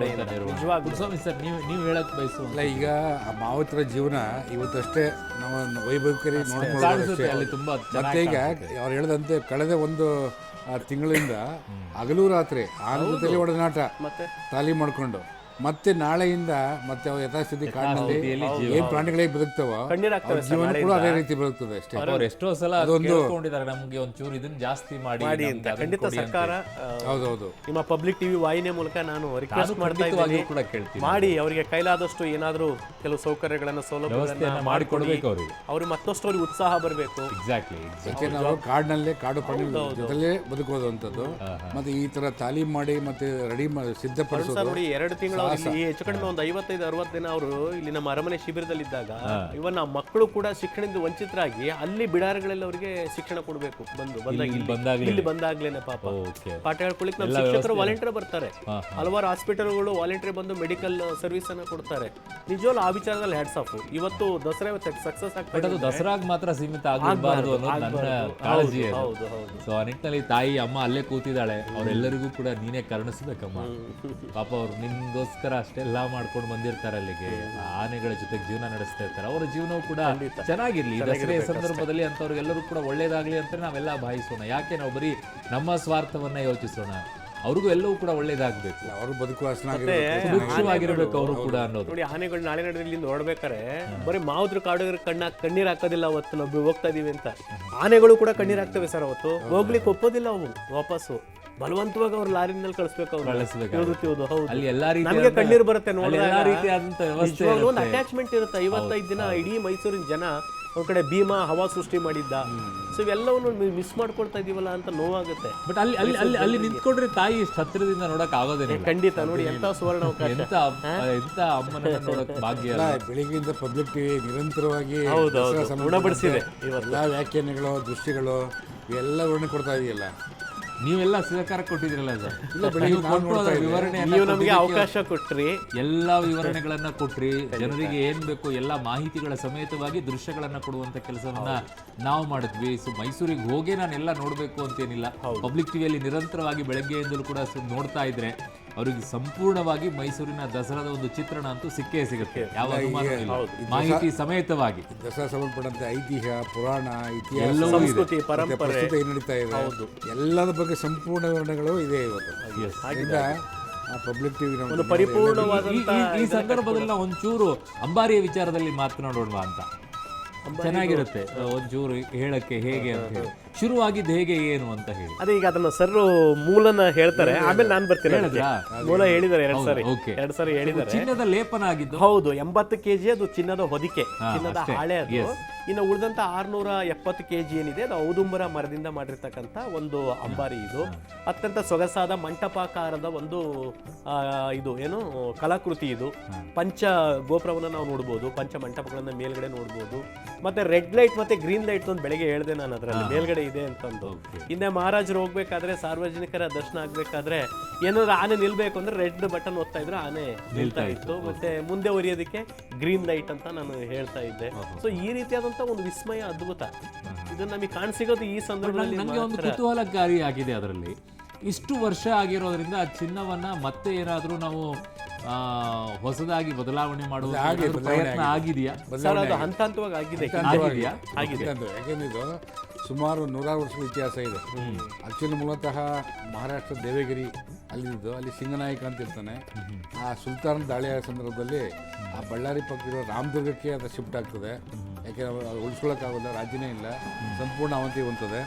ನಿಜವಾಗ್ಲೂ. ಸ್ವಾಮಿ ಸರ್, ನೀವು ಹೇಳಕ್ ಬಯಸುವ ಈಗ ಆ ಮಾವುತರ ಜೀವನ ಇವತ್ತಷ್ಟೇ ನಾವು ವೈಭವಕರಿ ನೋಡ್ಕೊಳ್ಳೋದು. ಅಲ್ಲಿ ತುಂಬಾ ಮತ್ತೆ ಈಗ ಅವ್ರು ಹೇಳಿದಂತೆ ಕಳೆದ ಒಂದು ತಿಂಗಳಿಂದ ಹಗಲು ರಾತ್ರಿ ಆನೆ ಜೊತೆಲಿ ಒಡನಾಟ ತಾಲೀಮ್ ಮಾಡ್ಕೊಂಡು ಮತ್ತೆ ನಾಳೆಯಿಂದ ಮತ್ತೆ ಅವು ಯಥಾಸ್ಥಿತಿ ಕಾಡಿನಲ್ಲಿ ಏನ್ ಪ್ರಾಣಿಗಳಿಗೆ ಬದುಕ್ತಾವೋ ಅವ್ರ ಜೀವನ ಕೂಡ ಅದೇ ರೀತಿ ಬದುಕ್ತದೆ ಅಷ್ಟೇ. ಅವ್ರು ಎಷ್ಟೋ ಸಲ ಕೇಳ್ಕೊಂಡಿದ್ದಾರೆ, ನಮ್ಗೆ ಒಂಚೂರು ಇದನ್ನ ಜಾಸ್ತಿ ಮಾಡಿ ಅಂತ. ಖಂಡಿತ ಸರ್ಕಾರ ಹೌದೌದು ನಿಮ್ಮ ಪಬ್ಲಿಕ್ ಟಿವಿ ವಾಹಿನಿಯ ಮೂಲಕ ನಾನು ರಿಕ್ವೆಸ್ಟ್ ಮಾಡ್ತಾ ಇದ್ದೀನಿ, ಕೂಡ ಕೇಳ್ತೀನಿ, ಮಾಡಿ ಅವರಿಗೆ ಕೈಲಾದಷ್ಟು ಏನಾದರೂ ಕೆಲವು ಸೌಕರ್ಯಗಳನ್ನ ಸೌಲಭ್ಯಗಳನ್ನ ಮಾಡಿಕೊಡ್ಬೇಕು ಅವ್ರಿಗೆ. ಅವ್ರಿಗೆ ಮತ್ತಷ್ಟು ಅವ್ರಿಗೆ ಉತ್ಸಾಹ ಬರಬೇಕು. ಎಕ್ಸಾಕ್ಟ್ಲಿ, ಯಾಕೆ ನಾವು ಕಾಡಿನಲ್ಲೇ ಕಾಡು ಪ್ರಾಣಿಗಳ ಜೊತೆಲೇ ಬದುಕೋದಂಥದ್ದು. ಮತ್ತೆ ಈ ತರ ತಾಲೀಮ್ ಮಾಡಿ ಮತ್ತೆ ರೆಡಿ ಸಿದ್ಧಪಡಿಸೋದು. ನೋಡಿ 2 ತಿಂಗಳು ಇಲ್ಲಿ ಹೆಚ್ಚು ಕಡಿಮೆ ಒಂದು 55-60 ದಿನ ಅವರು ಇಲ್ಲಿ ನಮ್ಮ ಅರಮನೆ ಶಿಬಿರದಲ್ಲಿದ್ದಾಗ ಇವನ್ ಆ ಮಕ್ಕಳು ಕೂಡ ಶಿಕ್ಷಣದಿಂದ ವಂಚಿತರಾಗಿ ಅಲ್ಲಿ ಬಿಡಾರಗಳಲ್ಲಿ ಅವರಿಗೆ ಶಿಕ್ಷಣ ಕೊಡಬೇಕು. ಇಲ್ಲಿ ಬಂದಾಗ್ಲೇನೆ ಪಾಪ ಪಾಠ ಹೇಳ್ಕೊಳ್ಳಿಕ್ಕೆ ನಮ್ಮ ಶಿಕ್ಷಕರು ವಾಲಂಟಿಯರ್ ಬರ್ತಾರೆ. ಹಲವಾರು ಹಾಸ್ಪಿಟಲ್ಗಳು ವಾಲಂಟಿಯರ್ ಬಂದು ಮೆಡಿಕಲ್ ಸರ್ವಿಸ್ ಅನ್ನ ಕೊಡ್ತಾರೆ. ನಿಜವಾಗ್ಲೂ ಆ ವಿಚಾರದಲ್ಲಿ ಹ್ಯಾಟ್ಸ್ ಆಫ್. ಇವತ್ತು ದಸರಾ ಸಕ್ಸಸ್ ಆಗ್ತದೆ, ಅದು ದಸರಾಗ್ ಮಾತ್ರ ಸೀಮಿತ ಆಗಬಾರದು ಅನ್ನೋದು ನನ್ನ ಕಾಳಜಿ. ಸೊ ಆ ನಿಟ್ಟಿನಲ್ಲಿ ತಾಯಿ ಅಮ್ಮ ಅಲ್ಲೇ ಕೂತಿದ್ದಾಳೆ, ಅವರೆಲ್ಲರಿಗೂ ಕೂಡ ನೀನೇ ಕರುಣಿಸ್ಬೇಕಮ್ಮ. ಪಾಪ ಅವ್ರು ನಿನ್ಗೋಸ್ಕರ ಅಷ್ಟೆಲ್ಲ ಮಾಡ್ಕೊಂಡು ಬಂದಿರ್ತಾರೆ ಅಲ್ಲಿಗೆ, ಆನೆಗಳ ಜೊತೆಗೆ ಜೀವನ ನಡೆಸ್ತಾ ಇರ್ತಾರೆ. ಅವರ ಜೀವನವು ಕೂಡ ಚೆನ್ನಾಗಿರ್ಲಿ. ದಸರೆಯ ಸಂದರ್ಭದಲ್ಲಿ ಅಂತವ್ರಿಗೆಲ್ಲರೂ ಕೂಡ ಒಳ್ಳೇದಾಗ್ಲಿ ಅಂತ ನಾವೆಲ್ಲ ಭಾವಿಸೋಣ. ಯಾಕೆ ನಾವು ಬರೀ ನಮ್ಮ ಸ್ವಾರ್ಥವನ್ನ ಯೋಚಿಸೋಣ, ಅವ್ರಿಗೂ ಎಲ್ಲವೂ ಕೂಡ ಒಳ್ಳೇದಾಗ್ಬೇಕು, ಅವರು ಬದುಕುವ ಸುಭಿಕ್ಷವಾಗಿರ್ಬೇಕು ಅವರು ಕೂಡ ಅನ್ನೋದು. ನೋಡಿ, ಆನೆಗಳು ನಾಳೆ ನಡೆದಿಲ್ಲಿಂದ ಹೊರಡ್ಬೇಕಾರೆ ಬರೀ ಮಾವುದ್ರ ಕಾಡುಗರ ಕಣ್ಣೀರ್ ಹಾಕೋದಿಲ್ಲ. ಅವತ್ತು ನಾವು ಹೋಗ್ತಾ ಇದೀವಿ ಅಂತ ಆನೆಗಳು ಕೂಡ ಕಣ್ಣೀರ್ ಹಾಕ್ತವೆ ಸರ್. ಅವತ್ತು ಹೋಗ್ಲಿಕ್ಕೆ ಒಪ್ಪೋದಿಲ್ಲ ಅವು, ವಾಪಸ್ಸು ಬಲವಂತವಾಗಿ ಅವ್ರು ಲಾರಿನಲ್ಲಿ ಕಳಿಸ್ಬೇಕು. ಅಲ್ಲಿ ಎಲ್ಲಾ ನಮಗೆ ಕಣ್ಣೀರು ಬರುತ್ತೆ ಒಂದು ಅಟ್ಯಾಚ್ಮೆಂಟ್ ಇರುತ್ತೆ. 55 ದಿನ ಇಡೀ ಮೈಸೂರಿನ ಜನ ಒಂದ್ ಕಡೆ ಭೀಮಾ ಹವಾ ಸೃಷ್ಟಿ ಮಾಡಿದ್ದ. ಸೊ ಇವೆಲ್ಲವನ್ನು ಮಿಸ್ ಮಾಡ್ಕೊಳ್ತಾ ಇದೀವಲ್ಲ ಅಂತ ನೋವಾಗುತ್ತೆ. ಬಟ್ ಅಲ್ಲಿ ನಿಂತ್ಕೊಂಡ್ರೆ ತಾಯಿ ಇಷ್ಟು ಹತ್ತಿರದಿಂದ ನೋಡಕ್ ಆಗೋದೇ ಖಂಡಿತ. ನೋಡಿ ಎಂತ ಸುವರ್ಣ ಅವಕಾಶ, ಎಂತ ಅಮ್ಮನ ನೋಡಕ್ ಭಾಗ್ಯ. ಬೆಳಿಗ್ಗೆಯಿಂದ ಪಬ್ಲಿಕ್ ಟಿವಿ ನಿರಂತರವಾಗಿ ಗುಣಪಡಿಸಿದೆ ಎಲ್ಲಾ ವ್ಯಾಖ್ಯಾನಗಳು, ದೃಶ್ಯಗಳು ಇವೆಲ್ಲ ವರ್ಣನೆ ಕೊಡ್ತಾ ಇದೆಯಲ್ಲ. ನೀವೆಲ್ಲ ಸಹಕಾರ ಕೊಟ್ಟಿದ್ರಲ್ಲ ಸರ್, ವಿವರಣೆ ನಮಗೆ ಅವಕಾಶ ಕೊಟ್ರಿ, ಎಲ್ಲ ವಿವರಣೆಗಳನ್ನ ಕೊಟ್ರಿ, ಜನರಿಗೆ ಏನ್ ಬೇಕು ಎಲ್ಲ ಮಾಹಿತಿಗಳ ಸಮೇತವಾಗಿ ದೃಶ್ಯಗಳನ್ನ ಕೊಡುವಂತ ಕೆಲಸವನ್ನ ನಾವು ಮಾಡಿದ್ವಿ. ಸೊ ಮೈಸೂರಿಗೆ ಹೋಗಿ ನಾನೆಲ್ಲ ನೋಡ್ಬೇಕು ಅಂತೇನಿಲ್ಲ, ಪಬ್ಲಿಕ್ ಟಿವಿಯಲ್ಲಿ ನಿರಂತರವಾಗಿ ಬೆಳಗ್ಗೆಯಿಂದಲೂ ಕೂಡ ನೋಡ್ತಾ ಇದ್ರೆ ಅವರಿಗೆ ಸಂಪೂರ್ಣವಾಗಿ ಮೈಸೂರಿನ ದಸರಾದ ಒಂದು ಚಿತ್ರಣ ಅಂತೂ ಸಿಕ್ಕೇ ಸಿಗುತ್ತೆ, ಯಾವ ಅನುಮಾನ ಇಲ್ಲ, ಮಾಹಿತಿ ಸಮೇತವಾಗಿ. ದಸರಾ ಸಂಬಂಧಪಟ್ಟಂತೆ ಐತಿಹ್ಯ, ಪುರಾಣ, ಇತಿಹಾಸ, ಸಂಸ್ಕೃತಿ, ಪರಂಪರೆ ಏನ್ ನಡೀತಾ ಇದೆ ಎಲ್ಲದ ಬಗ್ಗೆ ಸಂಪೂರ್ಣ ವಿವರಣೆಗಳು ಇದೆ ಇವತ್ತು. ಪಬ್ಲಿಕ್ ಟಿವಿ ಒಂದು ಪರಿಪೂರ್ಣವಾದಂತ ಈ ಸಂದರ್ಭದಲ್ಲಿ ನಾವು ಒಂಚೂರು ಅಂಬಾರಿಯ ವಿಚಾರದಲ್ಲಿ ಮಾತನಾಡೋಣ ಅಂತ. ಚೆನ್ನಾಗಿರುತ್ತೆ ಒಂಚೂರು ಹೇಳಕ್ಕೆ, ಹೇಗೆ ಅಂತ ಹೇಳಿ ಶುರುವಾಗಿದ್ದು ಹೇಗೆ ಏನು ಅಂತ ಹೇಳಿ. ಅದೇ ಈಗ ಅದನ್ನ ಸರ್ ಮೂಲನ ಹೇಳ್ತಾರೆ, ಆಮೇಲೆ ನಾನು ಬರ್ತೀನಿ. ಮೂಲ ಹೇಳಿದ್ದಾರೆ 2 ಸಾರಿ ಹೇಳಿದ್ದಾರೆ. ಚಿನ್ನದ ಲೇಪನ ಆಗಿದ್ದು, ಹೌದು. 80 kg ಅದು ಚಿನ್ನದ ಹೊದಿಕೆ, ಚಿನ್ನದ ಹಾಳೆ ಅದು. ಇನ್ನು ಉಳಿದಂತ 670 kg ಏನಿದೆ ಅದು ಔದುಂಬರ ಮರದಿಂದ ಮಾಡಿರ್ತಕ್ಕಂಥ ಒಂದು ಅಂಬಾರಿ. ಇದು ಅತ್ಯಂತ ಸೊಗಸಾದ ಮಂಟಪಾಕಾರದ ಒಂದು ಇದು ಏನು ಕಲಾಕೃತಿ. ಇದು ಪಂಚ ಗೋಪುರವನ್ನು ನಾವು ನೋಡ್ಬೋದು, ಪಂಚ ಮಂಟಪಗಳನ್ನ ಮೇಲ್ಗಡೆ ನೋಡ್ಬೋದು. ಮತ್ತೆ ರೆಡ್ ಲೈಟ್ ಮತ್ತೆ ಗ್ರೀನ್ ಲೈಟ್ ಒಂದು ಬೆಳಗ್ಗೆ ಹೇಳಿದೆ ನಾನು, ಅದರಲ್ಲಿ ಮೇಲ್ಗಡೆ ಇದೆ ಅಂತಂದು. ಹಿಂದೆ ಮಹಾರಾಜರು ಹೋಗ್ಬೇಕಾದ್ರೆ ಸಾರ್ವಜನಿಕರ ದರ್ಶನ ಆಗ್ಬೇಕಾದ್ರೆ ಏನಾದ್ರು ಆನೆ ನಿಲ್ಬೇಕು ಅಂದ್ರೆ ರೆಡ್ ಬಟನ್ ಒತ್ತಾ ಇದ್ರೆ ಆನೆ ನಿಲ್ತಾ ಇತ್ತು. ಮತ್ತೆ ಮುಂದೆ ಒರಿಯೋದಕ್ಕೆ ಗ್ರೀನ್ ಲೈಟ್ ಅಂತ ನಾನು ಹೇಳ್ತಾ ಇದ್ದೆ. ಸೊ ಈ ರೀತಿಯಾದಂತ ಒಂದು ವಿಸ್ಮಯ, ಅದ್ಭುತ, ಇದು ನಮಗೆ ಕಾಣಸಿಗೋದು ಈ ಸಂದರ್ಭದಲ್ಲಿ. ನನಗೆ ಒಂದು ಕುತೂಹಲಕಾರಿ ಆಗಿದೆ ಅದರಲ್ಲಿ, ಇಷ್ಟು ವರ್ಷ ಆಗಿರೋದ್ರಿಂದ ಆ ಚಿನ್ನವನ್ನ ಮತ್ತೆ ಏನಾದರೂ ನಾವು ಹೊಸದಾಗಿ ಬದಲಾವಣೆ ಮಾಡುವ ಪ್ರಯತ್ನ ಆಗಿದೆಯಾ ಸರ್? ಅದು ಹಂತ ಹಂತವಾಗಿ ಆಗಿದೆ. ಯಾಕೆಂದ್ರೆ ಇದು ಸುಮಾರು 100 ವರ್ಷಗಳ ಇತಿಹಾಸ ಇದೆ. ಆಕ್ಚುಲಿ ಮೂಲತಃ ಮಹಾರಾಷ್ಟ್ರ ದೇವಗಿರಿ ಅಲ್ಲಿದ್ದು, ಅಲ್ಲಿ ಸಿಂಗನಾಯಕ ಅಂತ ಇರ್ತಾನೆ. ಆ ಸುಲ್ತಾನ್ ದಾಳಿಯ ಸಂದರ್ಭದಲ್ಲಿ ಆ ಬಳ್ಳಾರಿ ಪಕ್ಕ ರಾಮದುರ್ಗಕ್ಕೆ ಅದು ಶಿಫ್ಟ್ ಆಗ್ತದೆ. ಯಾಕೆಂದ್ರೆ ಅದು ಉಳಿಸ್ಕೊಳ್ಳೋಕ್ಕಾಗೋಲ್ಲ, ರಾಜ್ಯನೇ ಇಲ್ಲ, ಸಂಪೂರ್ಣ ಅವಂತಿ ಹೊಂತದೆ.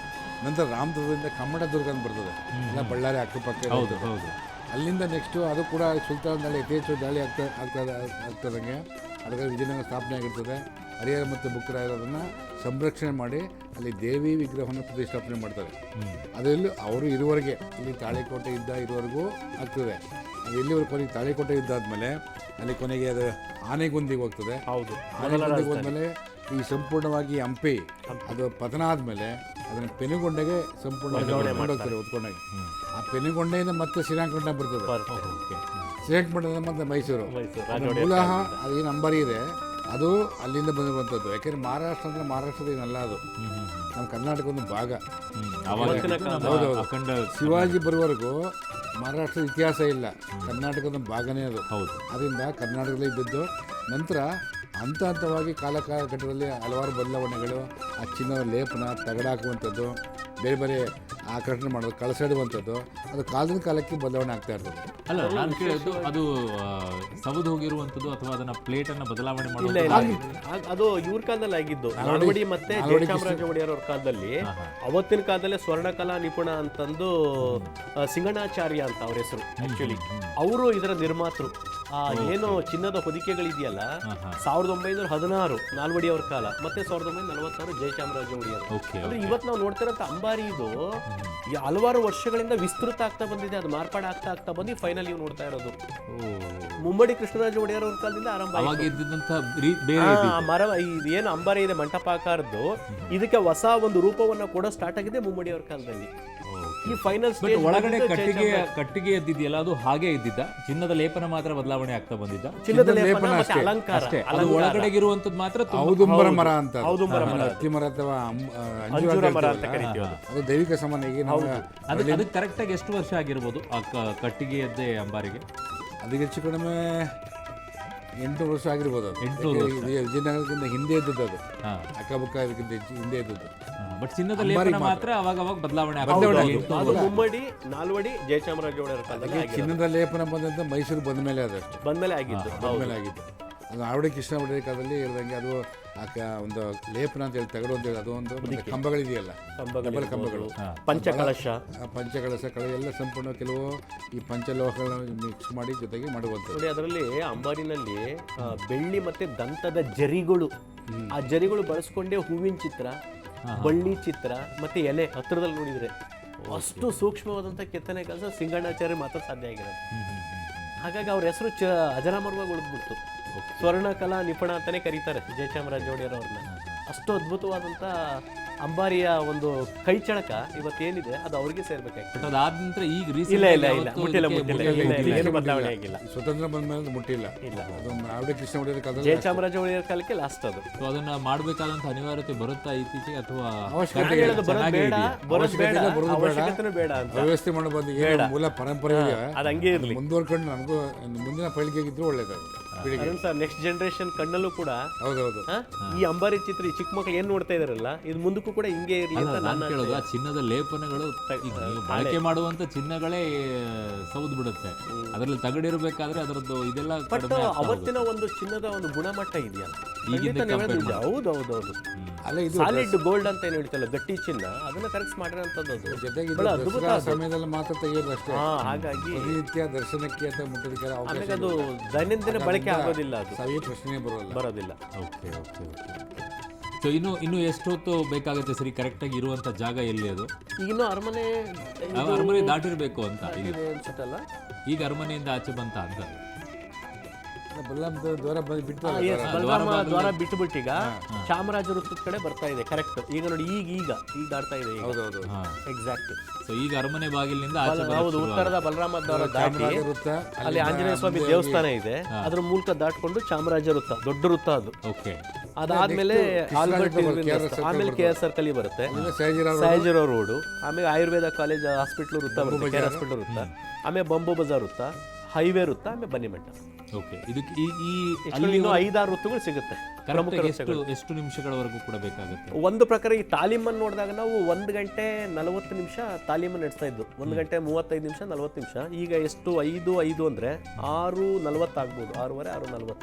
ನಂತರ ರಾಮದುರ್ಗದಿಂದ ಕಮ್ಮಡದುರ್ಗ ಅಂತ ಬರ್ತದೆ, ಎಲ್ಲ ಬಳ್ಳಾರಿ ಅಕ್ಕಪಕ್ಕ. ಅಲ್ಲಿಂದ ನೆಕ್ಸ್ಟು ಅದು ಕೂಡ ಸುಲ್ತಾನ್ ದಾಳಿ ಯಥೇಚ್ಛ ದಾಳಿ ಆಗ್ತದಂಗೆ ಅದಕ್ಕೆ ವಿಜಯನಗರ ಸ್ಥಾಪನೆ ಆಗಿರ್ತದೆ. ಹರಿಹರ ಮತ್ತು ಬುಕ್ಕರಾಯರನ್ನು ಸಂರಕ್ಷಣೆ ಮಾಡಿ ಅಲ್ಲಿ ದೇವಿ ವಿಗ್ರಹವನ್ನು ಪ್ರತಿಷ್ಠಾಪನೆ ಮಾಡ್ತಾರೆ. ಅದರಲ್ಲಿ ಅವರು ಇರುವವರೆಗೆ, ಇಲ್ಲಿ ತಾಳಿಕೋಟೆ ಯುದ್ಧ ಇರುವವರೆಗೂ ಆಗ್ತದೆ. ಅದು ಎಲ್ಲಿವರೆಗೂ ಕೊನೆಗೆ ತಾಳಿಕೋಟೆ ಯುದ್ಧ ಆದಮೇಲೆ ಅಲ್ಲಿ ಕೊನೆಗೆ ಅದು ಆನೆಗುಂದಿಗೆ ಹೋಗ್ತದೆ. ಆನೆಗುಂದಿಗೆ ಹೋದ್ಮೇಲೆ ಈ ಸಂಪೂರ್ಣವಾಗಿ ಹಂಪಿ ಅದು ಪತನ ಆದಮೇಲೆ ಅದನ್ನು ಪೆನುಗೊಂಡೆಗೆ ಸಂಪೂರ್ಣವಾಗಿ ಹೋಗ್ತಾರೆ ಹೊತ್ಕೊಂಡಾಗಿ. ಆ ಪೆನುಗೊಂಡೆಯಿಂದ ಮತ್ತೆ ಶ್ರೀರಂಗಪಟ್ಟಣ ಬರ್ತದೆ. ಶ್ರೀರಂಗಪಟ್ಟಣ ಮತ್ತು ಮೈಸೂರು. ಮೂಲಃ ಅದೇನು ಅಂಬಾರಿ ಇದೆ ಅದು ಅಲ್ಲಿಂದ ಬಂದಿರುವಂಥದ್ದು. ಯಾಕೆಂದರೆ ಮಹಾರಾಷ್ಟ್ರ ಅಂದರೆ ಮಹಾರಾಷ್ಟ್ರದ ಏನಲ್ಲ, ಅದು ನಮ್ಮ ಕರ್ನಾಟಕದ ಒಂದು ಭಾಗ. ಹೌದೌದು. ಶಿವಾಜಿ ಬರುವವರೆಗೂ ಮಹಾರಾಷ್ಟ್ರದ ಇತಿಹಾಸ ಇಲ್ಲ, ಕರ್ನಾಟಕದ ಭಾಗನೇ ಅದು. ಹೌದು. ಅದರಿಂದ ಕರ್ನಾಟಕದಲ್ಲೇ ಇದ್ದದ್ದು. ನಂತರ ಹಂತ ಹಂತವಾಗಿ ಕಾಲಘಟ್ಟದಲ್ಲಿ ಹಲವಾರು ಬದಲಾವಣೆಗಳು, ಆ ಚಿನ್ನದ ಲೇಪನ, ತಗಡಾಕುವಂಥದ್ದು, ಬೇರೆ ಬೇರೆ ಆಕರ್ಷಣೆ ಮಾಡೋದು, ಕಳಸಾಡುವಂಥದ್ದು, ಅದು ಕಾಲದಿಂದ ಕಾಲಕ್ಕೆ ಬದಲಾವಣೆ ಆಗ್ತಾ ಇರ್ತದೆ. ಅಲ್ಲ, ನಾನು ಕೇಳಿದ್ದು ಅದು ಸವದು ಹೋಗಿರುವಂಥದ್ದು ಅಥವಾ ಅದನ್ನ ಪ್ಲೇಟ್ ಅನ್ನ ಬದಲಾವಣೆ ಮಾಡೋದು ಅದು ಇವ್ರ ಕಾಲದಲ್ಲಿ ಆಗಿದ್ದು. ನಾಲ್ವಡಿ ಮತ್ತೆ ಜಯಚಾಮರಾಜ ಒಡೆಯರ್ ಅವ್ರ ಕಾಲದಲ್ಲಿ, ಅವತ್ತಿನ ಕಾಲದಲ್ಲಿ ಸ್ವರ್ಣಕಲಾ ನಿಪುಣ ಅಂತಂದು ಸಿಂಗಣ್ಣಾಚಾರ್ಯ ಅಂತ ಅವ್ರ ಹೆಸರು. ಆಕ್ಚುಲಿ ಅವರು ಇದರ ನಿರ್ಮಾತೃ. ಏನು ಚಿನ್ನದ ಹೊದಿಕೆಗಳಿದೆಯಲ್ಲ, 1916 ನಾಲ್ವಡಿ ಅವ್ರ ಕಾಲ, ಮತ್ತೆ 1946 ಜಯಚಾಮರಾಜ ಒಡೆಯರ್. ಅಂದ್ರೆ ಇವತ್ತು ನಾವು ನೋಡ್ತಿರೋಂಥ ಅಂಬಾರಿ ಇದು ಹಲವಾರು ವರ್ಷಗಳಿಂದ ವಿಸ್ತೃತ ಆಗ್ತಾ ಬಂದಿದೆ, ಅದು ಮಾರ್ಪಾಡು ಆಗ್ತಾ ಬಂದು ಫೈನಲ್ ನೀವು ನೋಡ್ತಾ ಇರೋದು ಮುಮ್ಮಡಿ ಕೃಷ್ಣರಾಜ ಒಡೆಯರ್ ಅವ್ರ ಕಾಲದಿಂದ ಆರಂಭ ಮರ. ಏನು ಅಂಬಾರಿ ಇದೆ ಮಂಟಪಾಕಾರದ್ದು, ಇದಕ್ಕೆ ಹೊಸ ಒಂದು ರೂಪವನ್ನ ಕೂಡ ಸ್ಟಾರ್ಟ್ ಆಗಿದೆ ಮುಮ್ಮಡಿ ಅವ್ರ ಕಾಲದಲ್ಲಿ. ಈ ಫೈನಲ್ ಒಳಗಡೆ ಕಟ್ಟಿಗೆ ಎದ್ದಿದೆಯಲ್ಲ, ಅದು ಹಾಗೆ ಇದ್ದಿದ್ದ, ಚಿನ್ನದ ಲೇಪನ ಮಾತ್ರ ಬದಲಾವಣೆ ಆಗ್ತಾ ಬಂದಿದ್ದ. ಚಿನ್ನದ ಲೇಪನ ಮತ್ತೆ ಅಲಂಕಾರ ಅದು ಒಳಗಡೆ ಇರುವಂತದ್ದು ಮಾತ್ರ ಔದುಂಬರ ಮರ ಅಂತ, ಔದುಂಬರ ಮರ, ಹತ್ತಿ ಮರ ಅಥವಾ ಅಂಜೂರ ಮರ ಅಂತ ಕರೀತೀವಿ. ಅದು ದೈವಿಕ ಸಮಾನ. ಅದಕ್ಕೆ ಕರೆಕ್ಟ್ ಆಗಿ ಎಷ್ಟು ವರ್ಷ ಆಗಿರ್ಬೋದು ಆ ಕಟ್ಟಿಗೆಯದ್ದೇ ಅಂಬಾರಿಗೆ? ಅದಕ್ಕೆ ಹೆಚ್ಚು ಕಡಿಮೆ 8 ವರ್ಷ ಆಗಿರ್ಬೋದು. 800 ವಿಜಯನಗರಕ್ಕಿಂತ ಹಿಂದೆ ಇದ್ದದ್ದು, ಅದು ಅಕ್ಕಬುಕ್ಕ ಇದಕ್ಕಿಂತ ಹಿಂದೆ ಇದ್ದದ್ದು. ಬಟ್ ಚಿನ್ನದ ಲೇಪನ ಮಾತ್ರ ಅವಾಗ ಬದಲಾವಣೆ ಮುಮ್ಮಡಿ, ನಾಲ್ವಡಿ, ಜಯಚಾಮರಾಜ ಒಡೆಯರ್ ಕಾಲದಲ್ಲಿ ಚಿನ್ನದ ಲೇಪನ ಬಂದಂತ ಮೈಸೂರು ಬಂದ್ಮೇಲೆ ಅದಷ್ಟು ಬಂದ್ಮೇಲೆ ಆಗಿದ್ದು. ಅದು ಆವಡಿ ಕೃಷ್ಣ ಒಡೆಯರ್ ಕಾಲದಲ್ಲಿ ಇರದಂಗೆ ಅದು ಒಂದು ಲೇಪನ ಅಂತ ಹೇಳಿ ತಗಡು ಅಂತ ಹೇಳಿ ಅದು ಒಂದು ಕಂಬಗಳಿದೆಯಲ್ಲ, ಕಂಬಗಳು, ಪಂಚಕಳಶ ಕಳೆ ಎಲ್ಲ ಸಂಪೂರ್ಣ ಕೆಲವು ಈ ಪಂಚಲೋಹಗಳನ್ನ ಮಿಕ್ಸ್ ಮಾಡಿ ಜೊತೆಗೆ ಮಾಡುವಂಥದ್ದು. ನೋಡಿ, ಅದರಲ್ಲಿ ಅಂಬಾರಿನಲ್ಲಿ ಬೆಳ್ಳಿ ಮತ್ತೆ ದಂತದ ಜರಿಗಳು, ಆ ಜರಿಗಳು ಬಳಸ್ಕೊಂಡೇ ಹೂವಿನ ಚಿತ್ರ, ಬಳ್ಳಿ ಚಿತ್ರ ಮತ್ತೆ ಎಲೆ ಹತ್ರದಲ್ಲಿ ನೋಡಿದ್ರೆ ಅಷ್ಟು ಸೂಕ್ಷ್ಮವಾದಂಥ ಕೆತ್ತನೆ ಕೆಲಸ ಸಿಂಗಣ್ಣಾಚಾರ್ಯ ಮಾತ್ರ ಸಾಧ್ಯ ಆಗಿರೋದು. ಹಾಗಾಗಿ ಅವ್ರ ಹೆಸರು ಅಜರಾಮರವಾಗಿ ಉಳಿದ್ಬಿಡ್ತು. ಸ್ವರ್ಣಕಲಾ ನಿಪುಣ ಅಂತಾನೆ ಕರೀತಾರೆ ಜಯಚಾಮರಾಜ ಒಡೆಯರ್ ಅವ್ರನ್ನ. ಅಷ್ಟು ಅದ್ಭುತವಾದಂಥ ಅಂಬಾರಿಯ ಒಂದು ಕೈ ಚಳಕ ಇವತ್ತೇನಿದೆ ಅದು ಅವ್ರಿಗೆ ಸೇರ್ಬೇಕಾಗ್ತದೆ. ಅದಾದ ನಂತರ ಈಗ ಏನು ಬದಲಾವಣೆ ಆಗಿಲ್ಲ. ಸ್ವತಂತ್ರ ಬಂದ ಮೇಲೆ ಮುಟ್ಟಿಲ್ಲ. ಅದು ಆವಡಿ ಕೃಷ್ಣ ಒಡೆಯರ್ ಕಾಲದಲ್ಲಿ, ಜಯಚಾಮರಾಜ ಒಡೆಯರ್ ಕಾಲಕ್ಕೆ ಲಾಸ್ಟ್ ಅದು. ಅದನ್ನ ಮಾಡಬೇಕಾದಂತ ಅನಿವಾರ್ಯತೆ ಬರುತ್ತಾ ಇತ್ತೀಚೆಗೆ ಅಥವಾ ಬೇಡ ಅಂತ ವ್ಯವಸ್ಥೆ ಮಾಡಬಹುದು? ಮೂಲ ಪರಂಪರೆ ಅದು ಹಂಗೆ ಇರಲಿ, ಮುಂದುವರ್ಕೊಂಡು ನಮಗೂ ಮುಂದಿನ ಪೀಳಿಗೆಗಿದ್ರು ಒಳ್ಳೇದು. ಸರ್ ನೆಕ್ಸ್ಟ್ ಜನರೇಷನ್ ಕಣ್ಣಲ್ಲೂ ಕೂಡ ಹೌದೌದು ಈ ಅಂಬಾರಿ ಚಿತ್ರ, ಈ ಚಿಕ್ಕ ಮಕ್ಕಳು ಏನ್ ನೋಡ್ತಾ ಇದಾರಲ್ಲ, ಇದು ಮುಂದಕ್ಕೂ ಕೂಡ ಹಿಂಗೆ ಇರಲಿ ಅಂತ ನಾನು ಕೇಳೋದು. ಆ ಚಿನ್ನದ ಲೇಪನಗಳು ಬಳಕೆ ಮಾಡುವಂತ ಚಿನ್ನಗಳೇ ಸೌದು ಬಿಡುತ್ತೆ, ಅದರಲ್ಲಿ ತಗಡಿರ್ಬೇಕಾದ್ರೆ ಅದರದ್ದು ಇದೆಲ್ಲ. ಬಟ್ ಅವತ್ತಿನ ಒಂದು ಚಿನ್ನದ ಒಂದು ಗುಣಮಟ್ಟ ಇದೆಯಲ್ಲ, ಹೌದೌದೌದು. ಅಲ್ಲ, ಇದು ಸಾಲಿಡ್ ಗೋಲ್ಡ್ ಅಂತ ಏನು ಹೇಳ್ತಲ್ಲ, ಗಟ್ಟಿ ಚಿನ್ನ, ಅದನ್ನ ಕರೆಕ್ಟ್ ಮಾಡಿರೋಂಥದ್ದು. ಜೊತೆಗೆ ಸಮಯದಲ್ಲಿ ಮಾತ್ರ ತೆಗೆಯೋದು ಅಷ್ಟೇ. ಹಾಗಾಗಿ ಪ್ರತಿನಿತ್ಯ ದರ್ಶನಕ್ಕೆ ಅಥವಾ ಮುಟ್ಟಲಿಕ್ಕೆ ಅದು ದೈನಂದಿನ ಬಳಕೆ ಆಗೋದಿಲ್ಲ, ಅದು ಪ್ರಶ್ನೆ ಬರೋದಿಲ್ಲ. ಓಕೆ. ಸೊ ಇನ್ನು ಎಷ್ಟೊತ್ತು ಬೇಕಾಗುತ್ತೆ ಸರಿ ಕರೆಕ್ಟಾಗಿ ಇರುವಂಥ ಜಾಗ ಎಲ್ಲಿ? ಅದು ಈಗಿನ್ನೂ ಅರಮನೆ ದಾಟಿರಬೇಕು ಅಂತ ಅನ್ಸುತ್ತಲ್ಲ. ಈಗ ಅರಮನೆಯಿಂದ ಆಚೆ ಬಂತ ಅಂತ ಬಲರಾಮ ದ್ವಾರ ಬಿಟ್ಟು ಬಲರಾಮ ದ್ವಾರ ಬಿಟ್ಟುಬಿಟ್ಟೀಗ ಚಾಮರಾಜ ವೃತ್ತದ ಕಡೆ ಬರ್ತಾ ಇದೆ. ಕರೆಕ್ಟ್. ಈಗ ನೋಡಿ ಈಗ ದಾಟ್ತಾ ಇದೆ. ಹೌದೌದು. ಎಕ್ಸಾಕ್ಟ್. ಸೊ ಈಗ ಅರಮನೆ ಬಾಗಿಲಿನಿಂದ ಆಚೆ ಹೌದು, ಉತ್ತರದ ಬಲರಾಮ ದ್ವಾರ ದಾಟಿ ವೃತ್ತ ಅಲ್ಲಿ ಆಂಜನೇಯ ಸ್ವಾಮಿ ದೇವಸ್ಥಾನ ಇದೆ, ಅದ್ರ ಮೂಲಕ ದಾಟ್ಕೊಂಡು ಚಾಮರಾಜ ವೃತ್ತ, ದೊಡ್ಡ ವೃತ್ತ ಅದು. ಓಕೆ. ಅದಾದ್ಮೇಲೆ ಆಲ್ಬರ್ಟ್ ಆಮೇಲೆ KR ಸರ್ಕಲ್ ಬರುತ್ತೆ, ಸಯಾಜಿರಾವ್ ರೋಡು, ಆಮೇಲೆ ಆಯುರ್ವೇದ ಕಾಲೇಜ್ ಹಾಸ್ಪಿಟ್ಲ್ ವೃತ್ತ ಬರುತ್ತೆ, KR ಹಾಸ್ಪಿಟಲ್ ವೃತ್ತ, ಆಮೇಲೆ ಬಂಬು ಬಜಾರ್ ವೃತ್ತ, ಹೈವೇ ವೃತ್ತ, ಆಮೇಲೆ ಬನ್ನಿಮಠ. ಓಕೆ. ಇದಕ್ಕೆ ಈ ಇನ್ನೂ 5-6 ವೃತ್ತಗಳು ಸಿಗುತ್ತೆ. ಎಷ್ಟು ನಿಮಿಷಗಳವರೆಗೂ ಕೂಡ ಬೇಕಾಗುತ್ತೆ? ಒಂದು ಪ್ರಕಾರ ಈ ತಾಲೀಮನ್ನು ನೋಡಿದಾಗ ನಾವು 1 ಗಂಟೆ 40 ನಿಮಿಷ ತಾಲೀಮನ್ನು ನಡೆಸ್ತಾ ಇದ್ದು, 1 ಗಂಟೆ 35 ನಿಮಿಷ 40 ನಿಮಿಷ. ಈಗ ಎಷ್ಟು 5 ಅಂದ್ರೆ 6:40 ಆಗ್ಬೋದು, 6:30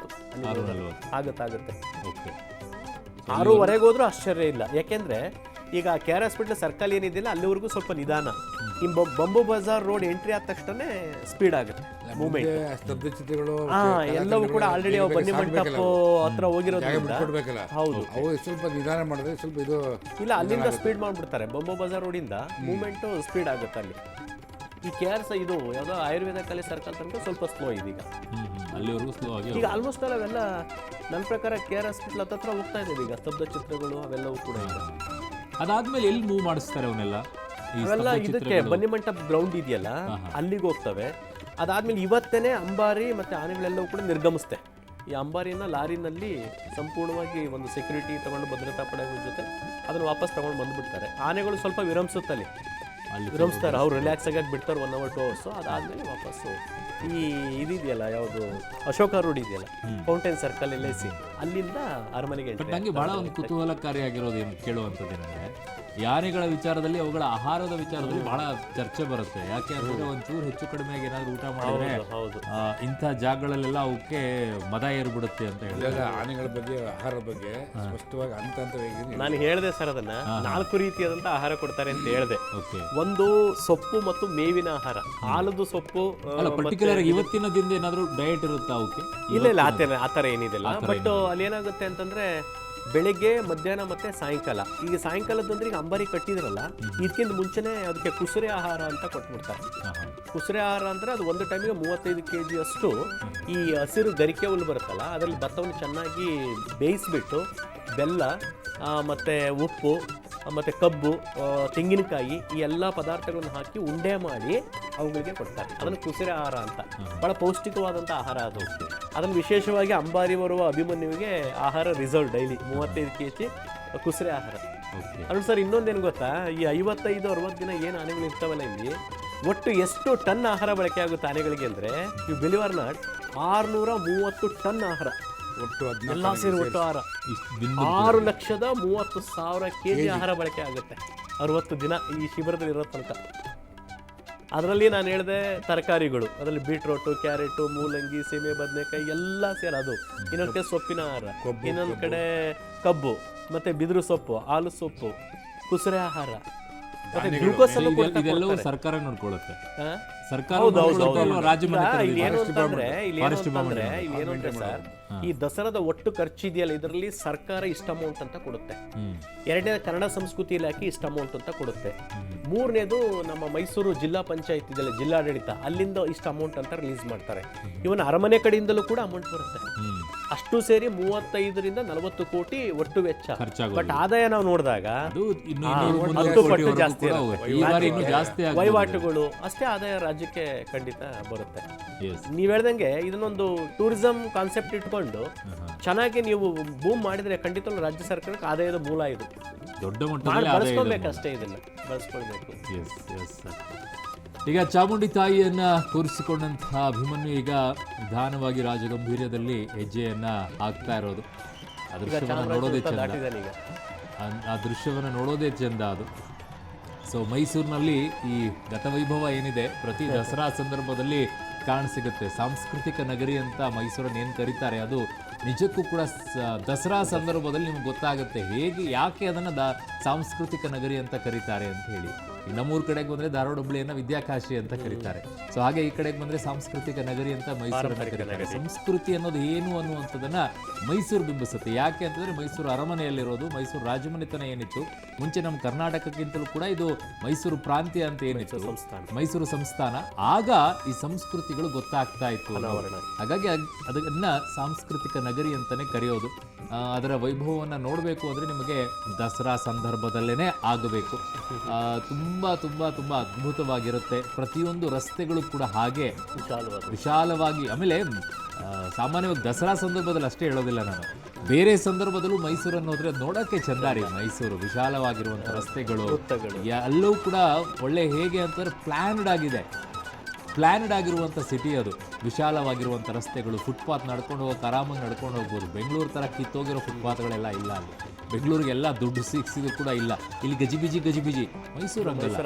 6:40 ಆಗುತ್ತೆ. ಓಕೆ. 6:15 ಹೋದ್ರೂ ಆಶ್ಚರ್ಯ ಇಲ್ಲ. ಯಾಕೆಂದ್ರೆ ಈಗ KR ಹಾಸ್ಪಿಟಲ್ ಸರ್ಕಲ್ ಏನಿದೆಯಲ್ಲ ಅಲ್ಲಿವರೆಗೂ ಸ್ವಲ್ಪ ನಿಧಾನ. ಈ ಬಂಬು ಬಜಾರ್ ರೋಡ್ ಎಂಟ್ರಿ ಆದ ತಕ್ಷಣ ಸ್ಪೀಡ್ ಆಗುತ್ತೆ ಮೂವ್ಮೆಂಟ್. ಸ್ತಬ್ಧ ಚಿತ್ರಗಳು ಎಲ್ಲವೂ ಕೂಡ ಆಲ್ರೆಡಿ ಬನ್ನಿ ಮಂಟಪ ಹತ್ರ ಹೋಗಿರೋದ್ರಿಂದ ಹೌದು, ಅವು ಸ್ವಲ್ಪ ನಿಧಾನ ಮಾಡಿದ್ರೆ ಸ್ವಲ್ಪ ಇದು ಇಲ್ಲ, ಅಲ್ಲಿಂದ ಸ್ಪೀಡ್ ಮಾಡ್ಬಿಡ್ತಾರೆ. ಬಂಬು ಬಜಾರ್ ರೋಡಿಂದ ಮೂವ್ಮೆಂಟ್ ಸ್ಪೀಡ್ ಆಗುತ್ತೆ ಅಲ್ಲಿ. ಈ KR ಇದು ಯಾವುದೋ ಆಯುರ್ವೇದ ಕಾಲೇಜ್ ಸರ್ಕಲ್ ತನಕ ಸ್ವಲ್ಪ ಸ್ಲೋ ಇದೀಗ, ಅಲ್ಲಿವರೆಗೂ ಸ್ಲೋ ಆಗಿ. ಈಗ ಆಲ್ಮೋಸ್ಟ್ ಅವೆಲ್ಲ ನನ್ನ ಪ್ರಕಾರ KR ಹಾಸ್ಪಿಟಲ್ ಹತ್ರ ಹೋಗ್ತಾ ಇದೆ ಈಗ ಸ್ತಬ್ಧ ಚಿತ್ರಗಳು ಅವೆಲ್ಲವೂ ಕೂಡ. ಅದಾದ್ಮೇಲೆ ಎಲ್ಲಿ ಮೂವ್ ಮಾಡಿಸ್ತಾರೆ ಅವನ್ನೆಲ್ಲ? ಅವೆಲ್ಲ ಇದಕ್ಕೆ ಬನ್ನಿ ಮಂಟಪ ಗ್ರೌಂಡ್ ಇದೆಯಲ್ಲ ಅಲ್ಲಿಗೆ ಹೋಗ್ತವೆ. ಅದಾದ್ಮೇಲೆ ಇವತ್ತೇನೆ ಅಂಬಾರಿ ಮತ್ತೆ ಆನೆಗಳೆಲ್ಲವೂ ಕೂಡ ನಿರ್ಗಮಿಸುತ್ತೆ. ಈ ಅಂಬಾರಿನ ಲಾರಿನಲ್ಲಿ ಸಂಪೂರ್ಣವಾಗಿ ಒಂದು ಸೆಕ್ಯೂರಿಟಿ ತಗೊಂಡು ಭದ್ರತಾ ಪಡೆಗಳ ಜೊತೆ ಅದನ್ನು ವಾಪಸ್ ತಗೊಂಡು ಬಂದ್ಬಿಡ್ತಾರೆ. ಆನೆಗಳು ಸ್ವಲ್ಪ ವಿರಮಿಸುತ್ತಲ್ಲಿ, ವಿರಮಿಸ್ತಾರೆ, ಅವ್ರು ರಿಲ್ಯಾಕ್ಸ್ ಆಗಿ ಬಿಡ್ತಾರೆ 1 hour 2 hours. ಅದಾದ್ಮೇಲೆ ವಾಪಸ್ಸು ಈ ಇದೆಯಲ್ಲ ಯಾವುದು ಅಶೋಕ ರೋಡ್ ಇದೆಯಲ್ಲ, ಫೌಂಟೇನ್ ಸರ್ಕಲ್ LIC ಅಲ್ಲಿಂದ ಅರಮನೆಗೆ. ನಂಗೆ ಬಹಳ ಒಂದು ಕುತೂಹಲಕಾರಿಯಾಗಿರೋದು ಏನು ಕೇಳುವಂಥದ್ದು ಏನಂದ್ರೆ, ಯಾನೆಗಳ ವಿಚಾರದಲ್ಲಿ ಅವುಗಳ ಆಹಾರದ ವಿಚಾರದಲ್ಲಿ ಬಹಳ ಚರ್ಚೆ ಬರುತ್ತೆ. ಯಾಕೆ ಅಂತಂದ್ರೆ ಒಂಚೂರು ಹೆಚ್ಚು ಕಡಿಮೆ ಏನಾದ್ರು ಊಟ ಮಾಡಿದ್ರೆ ಇಂಥ ಜಾಗಗಳಲ್ಲೆಲ್ಲ ಅವಕ್ಕೆ ಮದ ಏರ್ಬಿಡುತ್ತೆ ಅಂತ ಹೇಳಿದ್ರೆ, ಆನೆಗಳ ಬಗ್ಗೆ ಆಹಾರದ ಬಗ್ಗೆ ಸ್ಪಷ್ಟವಾಗಿ ಅಂತ ನಾನು ಹೇಳಿದೆ ಸರ್, ಅದನ್ನ 4 ರೀತಿಯಾದಂತ ಆಹಾರ ಕೊಡ್ತಾರೆ ಅಂತ ಹೇಳಿದೆ. ಒಂದು ಸೊಪ್ಪು ಮತ್ತು ಮೇವಿನ ಆಹಾರ, ಆಲದ ಸೊಪ್ಪು. ಪರ್ಟಿಕ್ಯುಲರ್ ಇವತ್ತಿನ ದಿನದ ಏನಾದ್ರು ಡಯಟ್ ಇರುತ್ತಾ ಅವಕ್ಕೆ? ಇಲ್ಲ ಆತರ ಏನಿದೆಲ್ಲ. ಬಟ್ ಅಲ್ಲಿ ಏನಾಗುತ್ತೆ ಅಂತಂದ್ರೆ ಬೆಳಿಗ್ಗೆ, ಮಧ್ಯಾಹ್ನ ಮತ್ತೆ ಸಾಯಂಕಾಲ. ಈಗ ಸಾಯಂಕಾಲದಂದ್ರೆ ಈಗ ಅಂಬಾರಿ ಕಟ್ಟಿದ್ರಲ್ಲ, ಇದಕ್ಕಿಂತ ಮುಂಚೆನೆ ಅದಕ್ಕೆ ಕುಸುರೆ ಆಹಾರ ಅಂತ ಕೊಟ್ಬಿಡ್ತಾರೆ. ಕುಸುರೆ ಆಹಾರ ಅಂದ್ರೆ ಅದು ಒಂದು ಟೈಮಿಗೆ 35 kg ಅಷ್ಟು ಈ ಹಸಿರು ಗರಿಕೆ ಹುಲ್ಲು ಬರುತ್ತಲ್ಲ, ಅದರಲ್ಲಿ ಭತ್ತವನ್ನು ಚೆನ್ನಾಗಿ ಬೇಯಿಸ್ಬಿಟ್ಟು ಬೆಲ್ಲ ಮತ್ತೆ ಉಪ್ಪು ಮತ್ತೆ ಕಬ್ಬು, ತೆಂಗಿನಕಾಯಿ, ಈ ಎಲ್ಲ ಪದಾರ್ಥಗಳನ್ನು ಹಾಕಿ ಉಂಡೆ ಮಾಡಿ ಅವುಗಳಿಗೆ ಕೊಡ್ತಾರೆ. ಅದನ್ನು ಕುಸುರೆ ಆಹಾರ ಅಂತ. ಬಹಳ ಪೌಷ್ಟಿಕವಾದಂಥ ಆಹಾರ ಅದು. ಅದನ್ನು ವಿಶೇಷವಾಗಿ ಅಂಬಾರಿ ಬರುವ ಅಭಿಮನ್ಯುವಿಗೆ ಆಹಾರ ರಿಸರ್ವ್ ಡೈಲಿ 35 kg ಕುಸುರೆ ಆಹಾರ. ಅದು ಸರ್ ಇನ್ನೊಂದೇನು ಗೊತ್ತಾ, ಈ 55-60 ದಿನ ಏನು ಆನೆಗಳು ಇರ್ತಾವಲ್ಲ ಇಲ್ಲಿ, ಒಟ್ಟು ಎಷ್ಟು ಟನ್ ಆಹಾರ ಬಳಕೆ ಆಗುತ್ತೆ ಆನೆಗಳಿಗೆ ಅಂದರೆ, ನೀವು ಬಿಲೀವ್ ಆರ್ ನಾಟ್ 630 ಟನ್ ಆಹಾರ ಒಟ್ಟು ಎಲ್ಲ ಸೇರಿ ಒಟ್ಟು ಆಹಾರ 6,30,000 kg ಆಹಾರ ಬಳಕೆ ಆಗುತ್ತೆ 60 ದಿನ ಈ ಶಿಬಿರದಲ್ಲಿ ಇರೋ ತನಕ. ಅದರಲ್ಲಿ ನಾನು ಹೇಳಿದೆ ತರಕಾರಿಗಳು, ಅದರಲ್ಲಿ ಬೀಟ್ರೋಟು, ಕ್ಯಾರೆಟು, ಮೂಲಂಗಿ, ಸೀಮೆ ಬದನೆಕಾಯಿ ಎಲ್ಲ ಸೇರೋದು. ಇನ್ನೊಂದು ಕಡೆ ಸೊಪ್ಪಿನ ಆಹಾರ, ಇನ್ನೊಂದು ಕಡೆ ಕಬ್ಬು, ಮತ್ತೆ ಬಿದಿರು ಸೊಪ್ಪು, ಹಾಲು ಸೊಪ್ಪು, ಕುಸುರೆ ಆಹಾರ, ಮತ್ತೆ ಗ್ಲೂಕೋಸ್ ಅನ್ನು ಇದೆಲ್ಲವೂ ಸರ್ಕಾರ ನೋಡ್ಕೊಳ್ಳುತ್ತೆ. ಸರ್ಕಾರ ಏನು ಅಂದ್ರೆ ಸರ್, ಈ ದಸರಾದ ಒಟ್ಟು ಖರ್ಚು ಇದೆಯಲ್ಲ, ಇದರಲ್ಲಿ ಸರ್ಕಾರ ಇಷ್ಟ ಅಮೌಂಟ್ ಅಂತ ಕೊಡುತ್ತೆ. 2ನೇ ಕನ್ನಡ ಸಂಸ್ಕೃತಿ ಇಲಾಖೆ ಇಷ್ಟ ಅಮೌಂಟ್ ಅಂತ ಕೊಡುತ್ತೆ. 3ನೇದು ನಮ್ಮ ಮೈಸೂರು ಜಿಲ್ಲಾ ಪಂಚಾಯತ್ ಇದೆಯಲ್ಲ, ಜಿಲ್ಲಾಡಳಿತ, ಅಲ್ಲಿಂದ ಇಷ್ಟ ಅಮೌಂಟ್ ಅಂತ ರಿಲೀಸ್ ಮಾಡ್ತಾರೆ. ಇವನ್ ಅರಮನೆ ಕಡೆಯಿಂದಲೂ ಕೂಡ ಅಮೌಂಟ್ ಬರುತ್ತೆ. ಅಷ್ಟು ಸೇರಿ 35-40 ಕೋಟಿ ಒಟ್ಟು ವೆಚ್ಚ. ಬಟ್ ಆದಾಯ ನಾವು ನೋಡಿದಾಗ 10 ಪಟ್ಟು ಜಾಸ್ತಿ ವಹಿವಾಟುಗಳು ಅಷ್ಟೇ ಆದಾಯ ರಾಜ್ಯಕ್ಕೆ ಖಂಡಿತ ಬರುತ್ತೆ. ನೀವ್ ಹೇಳ್ದಂಗೆ ಇದನ್ನೊಂದು ಟೂರಿಸಂ ಕಾನ್ಸೆಪ್ಟ್ ಇಟ್ಕೊಂಡು ಚೆನ್ನಾಗಿ ನೀವು ಬೂಮ್ ಮಾಡಿದ್ರೆ ಖಂಡಿತ ರಾಜ್ಯ ಸರ್ಕಾರಕ್ಕೆ ಆದಾಯದ ಮೂಲ ಇದು. ದೊಡ್ಡ ಮಟ್ಟದಲ್ಲಿ ಬಳಸ್ಕೊಳ್ಬೇಕಷ್ಟೇ, ಇದನ್ನ ಬಳಸ್ಕೊಳ್ಬೇಕು. ಈಗ ಚಾಮುಂಡಿ ತಾಯಿಯನ್ನ ತೋರಿಸಿಕೊಂಡಂತಹ ಅಭಿಮನ್ಯು ಈಗ ನಿಧಾನವಾಗಿ ರಾಜಗಂಭೀರ್ಯದಲ್ಲಿ ಹೆಜ್ಜೆಯನ್ನ ಹಾಕ್ತಾ ಇರೋದು. ಆ ದೃಶ್ಯವನ್ನು ನೋಡೋದೇ ಚಂದ, ಆ ದೃಶ್ಯವನ್ನು ನೋಡೋದೇ ಚಂದ ಅದು. ಸೊ ಮೈಸೂರಿನಲ್ಲಿ ಈ ಗತವೈಭವ ಏನಿದೆ ಪ್ರತಿ ದಸರಾ ಸಂದರ್ಭದಲ್ಲಿ ಕಾಣಸಿಗುತ್ತೆ. ಸಾಂಸ್ಕೃತಿಕ ನಗರಿ ಅಂತ ಮೈಸೂರನ್ನು ಏನು ಕರೀತಾರೆ, ಅದು ನಿಜಕ್ಕೂ ಕೂಡ ದಸರಾ ಸಂದರ್ಭದಲ್ಲಿ ನಿಮ್ಗೆ ಗೊತ್ತಾಗುತ್ತೆ ಹೇಗೆ, ಯಾಕೆ ಅದನ್ನು ಸಾಂಸ್ಕೃತಿಕ ನಗರಿ ಅಂತ ಕರೀತಾರೆ ಅಂತ ಹೇಳಿ. ಈಗ ನಮ್ಮೂರ್ ಕಡೆಗೆ ಬಂದ್ರೆ ಧಾರವಾಡ ಹುಬ್ಳಿಯನ್ನ ವಿದ್ಯಾಕಾಶಿ ಅಂತ ಕರೀತಾರೆ. ಸೊ ಹಾಗೆ ಈ ಕಡೆಗೆ ಬಂದ್ರೆ ಸಾಂಸ್ಕೃತಿಕ ನಗರಿ ಅಂತ ಮೈಸೂರನ್ನ ಕರೀತಾರೆ. ಸಂಸ್ಕೃತಿ ಅನ್ನೋದು ಏನು ಅನ್ನುವಂಥದ್ದನ್ನ ಮೈಸೂರು ಬಿಂಬಿಸುತ್ತೆ. ಯಾಕೆ ಅಂತಂದ್ರೆ ಮೈಸೂರು ಅರಮನೆಯಲ್ಲಿರೋದು, ಮೈಸೂರು ರಾಜಮನೆತನ ಏನಿತ್ತು ಮುಂಚೆ ನಮ್ಮ ಕರ್ನಾಟಕಕ್ಕಿಂತಲೂ ಕೂಡ ಇದು ಮೈಸೂರು ಪ್ರಾಂತ್ಯ ಅಂತ ಏನಿತ್ತು, ಮೈಸೂರು ಸಂಸ್ಥಾನ, ಆಗ ಈ ಸಂಸ್ಕೃತಿಗಳು ಗೊತ್ತಾಗ್ತಾ ಇತ್ತು. ಹಾಗಾಗಿ ಅದನ್ನ ಸಾಂಸ್ಕೃತಿಕ ನಗರಿ ಅಂತಾನೆ ಕರೆಯೋದು. ಅದರ ವೈಭವವನ್ನು ನೋಡಬೇಕು ಅಂದರೆ ನಿಮಗೆ ದಸರಾ ಸಂದರ್ಭದಲ್ಲೇ ಆಗಬೇಕು. ತುಂಬ ತುಂಬ ತುಂಬ ಅದ್ಭುತವಾಗಿರುತ್ತೆ. ಪ್ರತಿಯೊಂದು ರಸ್ತೆಗಳು ಕೂಡ ಹಾಗೆ ವಿಶಾಲವಾಗಿ. ಆಮೇಲೆ ಸಾಮಾನ್ಯವಾಗಿ ದಸರಾ ಸಂದರ್ಭದಲ್ಲಿ ಅಷ್ಟೇ ಹೇಳೋದಿಲ್ಲ ನಾನು, ಬೇರೆ ಸಂದರ್ಭದಲ್ಲೂ ಮೈಸೂರನ್ನು ಹೋದ್ರೆ ನೋಡೋಕ್ಕೆ ಚಂದಾರಿ. ಮೈಸೂರು ವಿಶಾಲವಾಗಿರುವಂಥ ರಸ್ತೆಗಳು ಎಲ್ಲವೂ ಕೂಡ ಒಳ್ಳೆ, ಹೇಗೆ ಅಂತಂದ್ರೆ ಪ್ಲ್ಯಾನ್ಡ್ ಆಗಿರುವಂಥ ಸಿಟಿ ಅದು. ವಿಶಾಲವಾಗಿರುವಂಥ ರಸ್ತೆಗಳು, ಫುಟ್ಪಾತ್ ನಡ್ಕೊಂಡು ಹೋಗೋಕೆ ಆರಾಮಾಗಿ ನಡ್ಕೊಂಡು ಹೋಗ್ಬೋದು. ಬೆಂಗಳೂರು ಥರ ಕಿತ್ತೋಗಿರೋ ಫುಟ್ಪಾತ್ಗಳೆಲ್ಲ ಇಲ್ಲ ಅಲ್ಲಿ. ಬೆಂಗಳೂರಿಗೆಲ್ಲ ದುಡ್ಡು ಸಿಕ್ಸಿದ್ರು ಕೂಡ ಇಲ್ಲ. ಇಲ್ಲಿ ಗಜಿಬಿಜಿ. ಮೈಸೂರು ಹಂಗಲ್ಲ.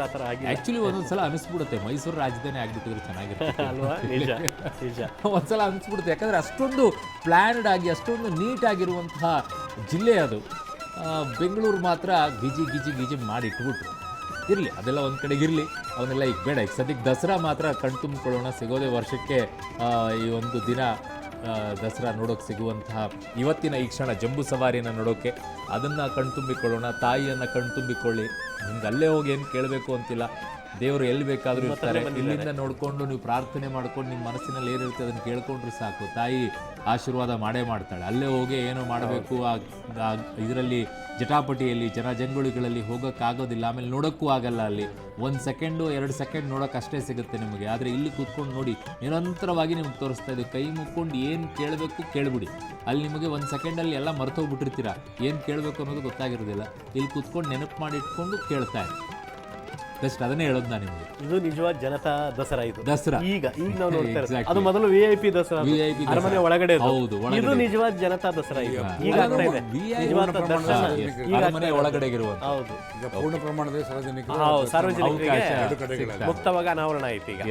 ಆ್ಯಕ್ಚುಲಿ ಒಂದೊಂದ್ಸಲ ಅನಿಸ್ಬಿಡುತ್ತೆ ಮೈಸೂರು ರಾಜಧಾನಿ ಆಗ್ಬಿಟ್ಟಿದ್ರೆ ಚೆನ್ನಾಗಿರುತ್ತೆ ಒಂದ್ಸಲ ಅನಿಸ್ಬಿಡುತ್ತೆ. ಯಾಕಂದರೆ ಅಷ್ಟೊಂದು ಪ್ಲ್ಯಾನ್ಡ್ ಆಗಿ ಅಷ್ಟೊಂದು ನೀಟಾಗಿರುವಂತಹ ಜಿಲ್ಲೆ ಅದು. ಬೆಂಗಳೂರು ಮಾತ್ರ ಗಿಜಿ ಮಾಡಿಟ್ಬಿಟ್ರು. ಇರಲಿ, ಅದೆಲ್ಲ ಒಂದು ಕಡೆಗೆ ಇರಲಿ, ಅವನ್ನೆಲ್ಲ ಈಗ ಬೇಡ. ಈಗ ಸದ್ಯಕ್ಕೆ ದಸರಾ ಮಾತ್ರ ಕಣ್ತುಂಬಿಕೊಳ್ಳೋಣ. ಸಿಗೋದೇ ವರ್ಷಕ್ಕೆ ಈ ಒಂದು ದಿನ ದಸರಾ ನೋಡೋಕೆ ಸಿಗುವಂತಹ ಇವತ್ತಿನ ಈ ಕ್ಷಣ, ಜಂಬೂ ಸವಾರಿಯನ್ನು ನೋಡೋಕ್ಕೆ, ಅದನ್ನು ಕಣ್ತುಂಬಿಕೊಳ್ಳೋಣ. ತಾಯಿಯನ್ನು ಕಣ್ತುಂಬಿಕೊಳ್ಳಿ. ನಿಮ್ಗೆ ಅಲ್ಲೇ ಹೋಗಿ ಏನು ಕೇಳಬೇಕು ಅಂತಿಲ್ಲ. ದೇವರು ಎಲ್ಲಿ ಬೇಕಾದರೂ ಇರ್ತಾರೆ. ಇಲ್ಲಿಂದ ನೋಡಿಕೊಂಡು ನೀವು ಪ್ರಾರ್ಥನೆ ಮಾಡ್ಕೊಂಡು ನಿಮ್ಮ ಮನಸ್ಸಿನಲ್ಲಿ ಏನಿರುತ್ತೆ ಅದನ್ನು ಕೇಳ್ಕೊಂಡ್ರೆ ಸಾಕು. ತಾಯಿ ಆಶೀರ್ವಾದ ಮಾಡೇ ಮಾಡ್ತಾಳೆ. ಅಲ್ಲೇ ಹೋಗಿ ಏನೋ ಮಾಡಬೇಕು, ಇದರಲ್ಲಿ ಜಟಾಪಟಿಯಲ್ಲಿ ಜನಜಂಗುಳಿಗಳಲ್ಲಿ ಹೋಗೋಕ್ಕಾಗೋದಿಲ್ಲ. ಆಮೇಲೆ ನೋಡೋಕ್ಕೂ ಆಗಲ್ಲ. ಅಲ್ಲಿ 1 ಸೆಕೆಂಡು 2 ಸೆಕೆಂಡ್ ನೋಡೋಕೆ ಅಷ್ಟೇ ಸಿಗುತ್ತೆ ನಿಮಗೆ. ಆದರೆ ಇಲ್ಲಿ ಕೂತ್ಕೊಂಡು ನೋಡಿ, ನಿರಂತರವಾಗಿ ನಿಮ್ಗೆ ತೋರಿಸ್ತಾ ಇದೆ. ಕೈ ಮುಕ್ಕೊಂಡು ಏನು ಕೇಳಬೇಕು ಕೇಳಿಬಿಡಿ. ಅಲ್ಲಿ ನಿಮಗೆ 1 ಸೆಕೆಂಡಲ್ಲಿ ಎಲ್ಲ ಮರ್ತೋಗ್ಬಿಟ್ಟಿರ್ತೀರ. ಏನು ಕೇಳಬೇಕು ಅನ್ನೋದು ಗೊತ್ತಾಗಿರೋದಿಲ್ಲ. ಇಲ್ಲಿ ಕೂತ್ಕೊಂಡು ನೆನಪು ಮಾಡಿ ಇಟ್ಕೊಂಡು ಕೇಳ್ತಾ ಇರಿ. ಬೆಸ್ಟ್, ಅದನ್ನೇ ಹೇಳೋದು ನಾನು ನಿಮಗೆ. ಇದು ನಿಜವಾದ ಜನತಾ ದಸರಾ. ಇದು ದಸರಾ ಈಗ ನಾವು ನೋಡ್ತಾ ಇರೋದು. ಅದು ಮೊದಲು VIP ದಸರಾ, ಅರಮನೆ ಒಳಗಡೆ. ಹೌದು, ಇದು ನಿಜವಾದ ಜನತಾ ದಸರಾ. ಈಗ ಆಗ್ತಾ ಇದೆ ನಿಜವಾದ ದರ್ಶನ ಅರಮನೆ ಒಳಗಡೆ ಇರುವಂತ. ಹೌದು, ಈಗ ಪೂರ್ಣ ಪ್ರಮಾಣದಲ್ಲಿ ಸಾರ್ವಜನಿಕರು ಸಾರ್ವಜನಿಕರಿಗೆ ಮುಕ್ತವಾಗಿ ಅನಾವರಣ ಆಯ್ತು ಈಗ.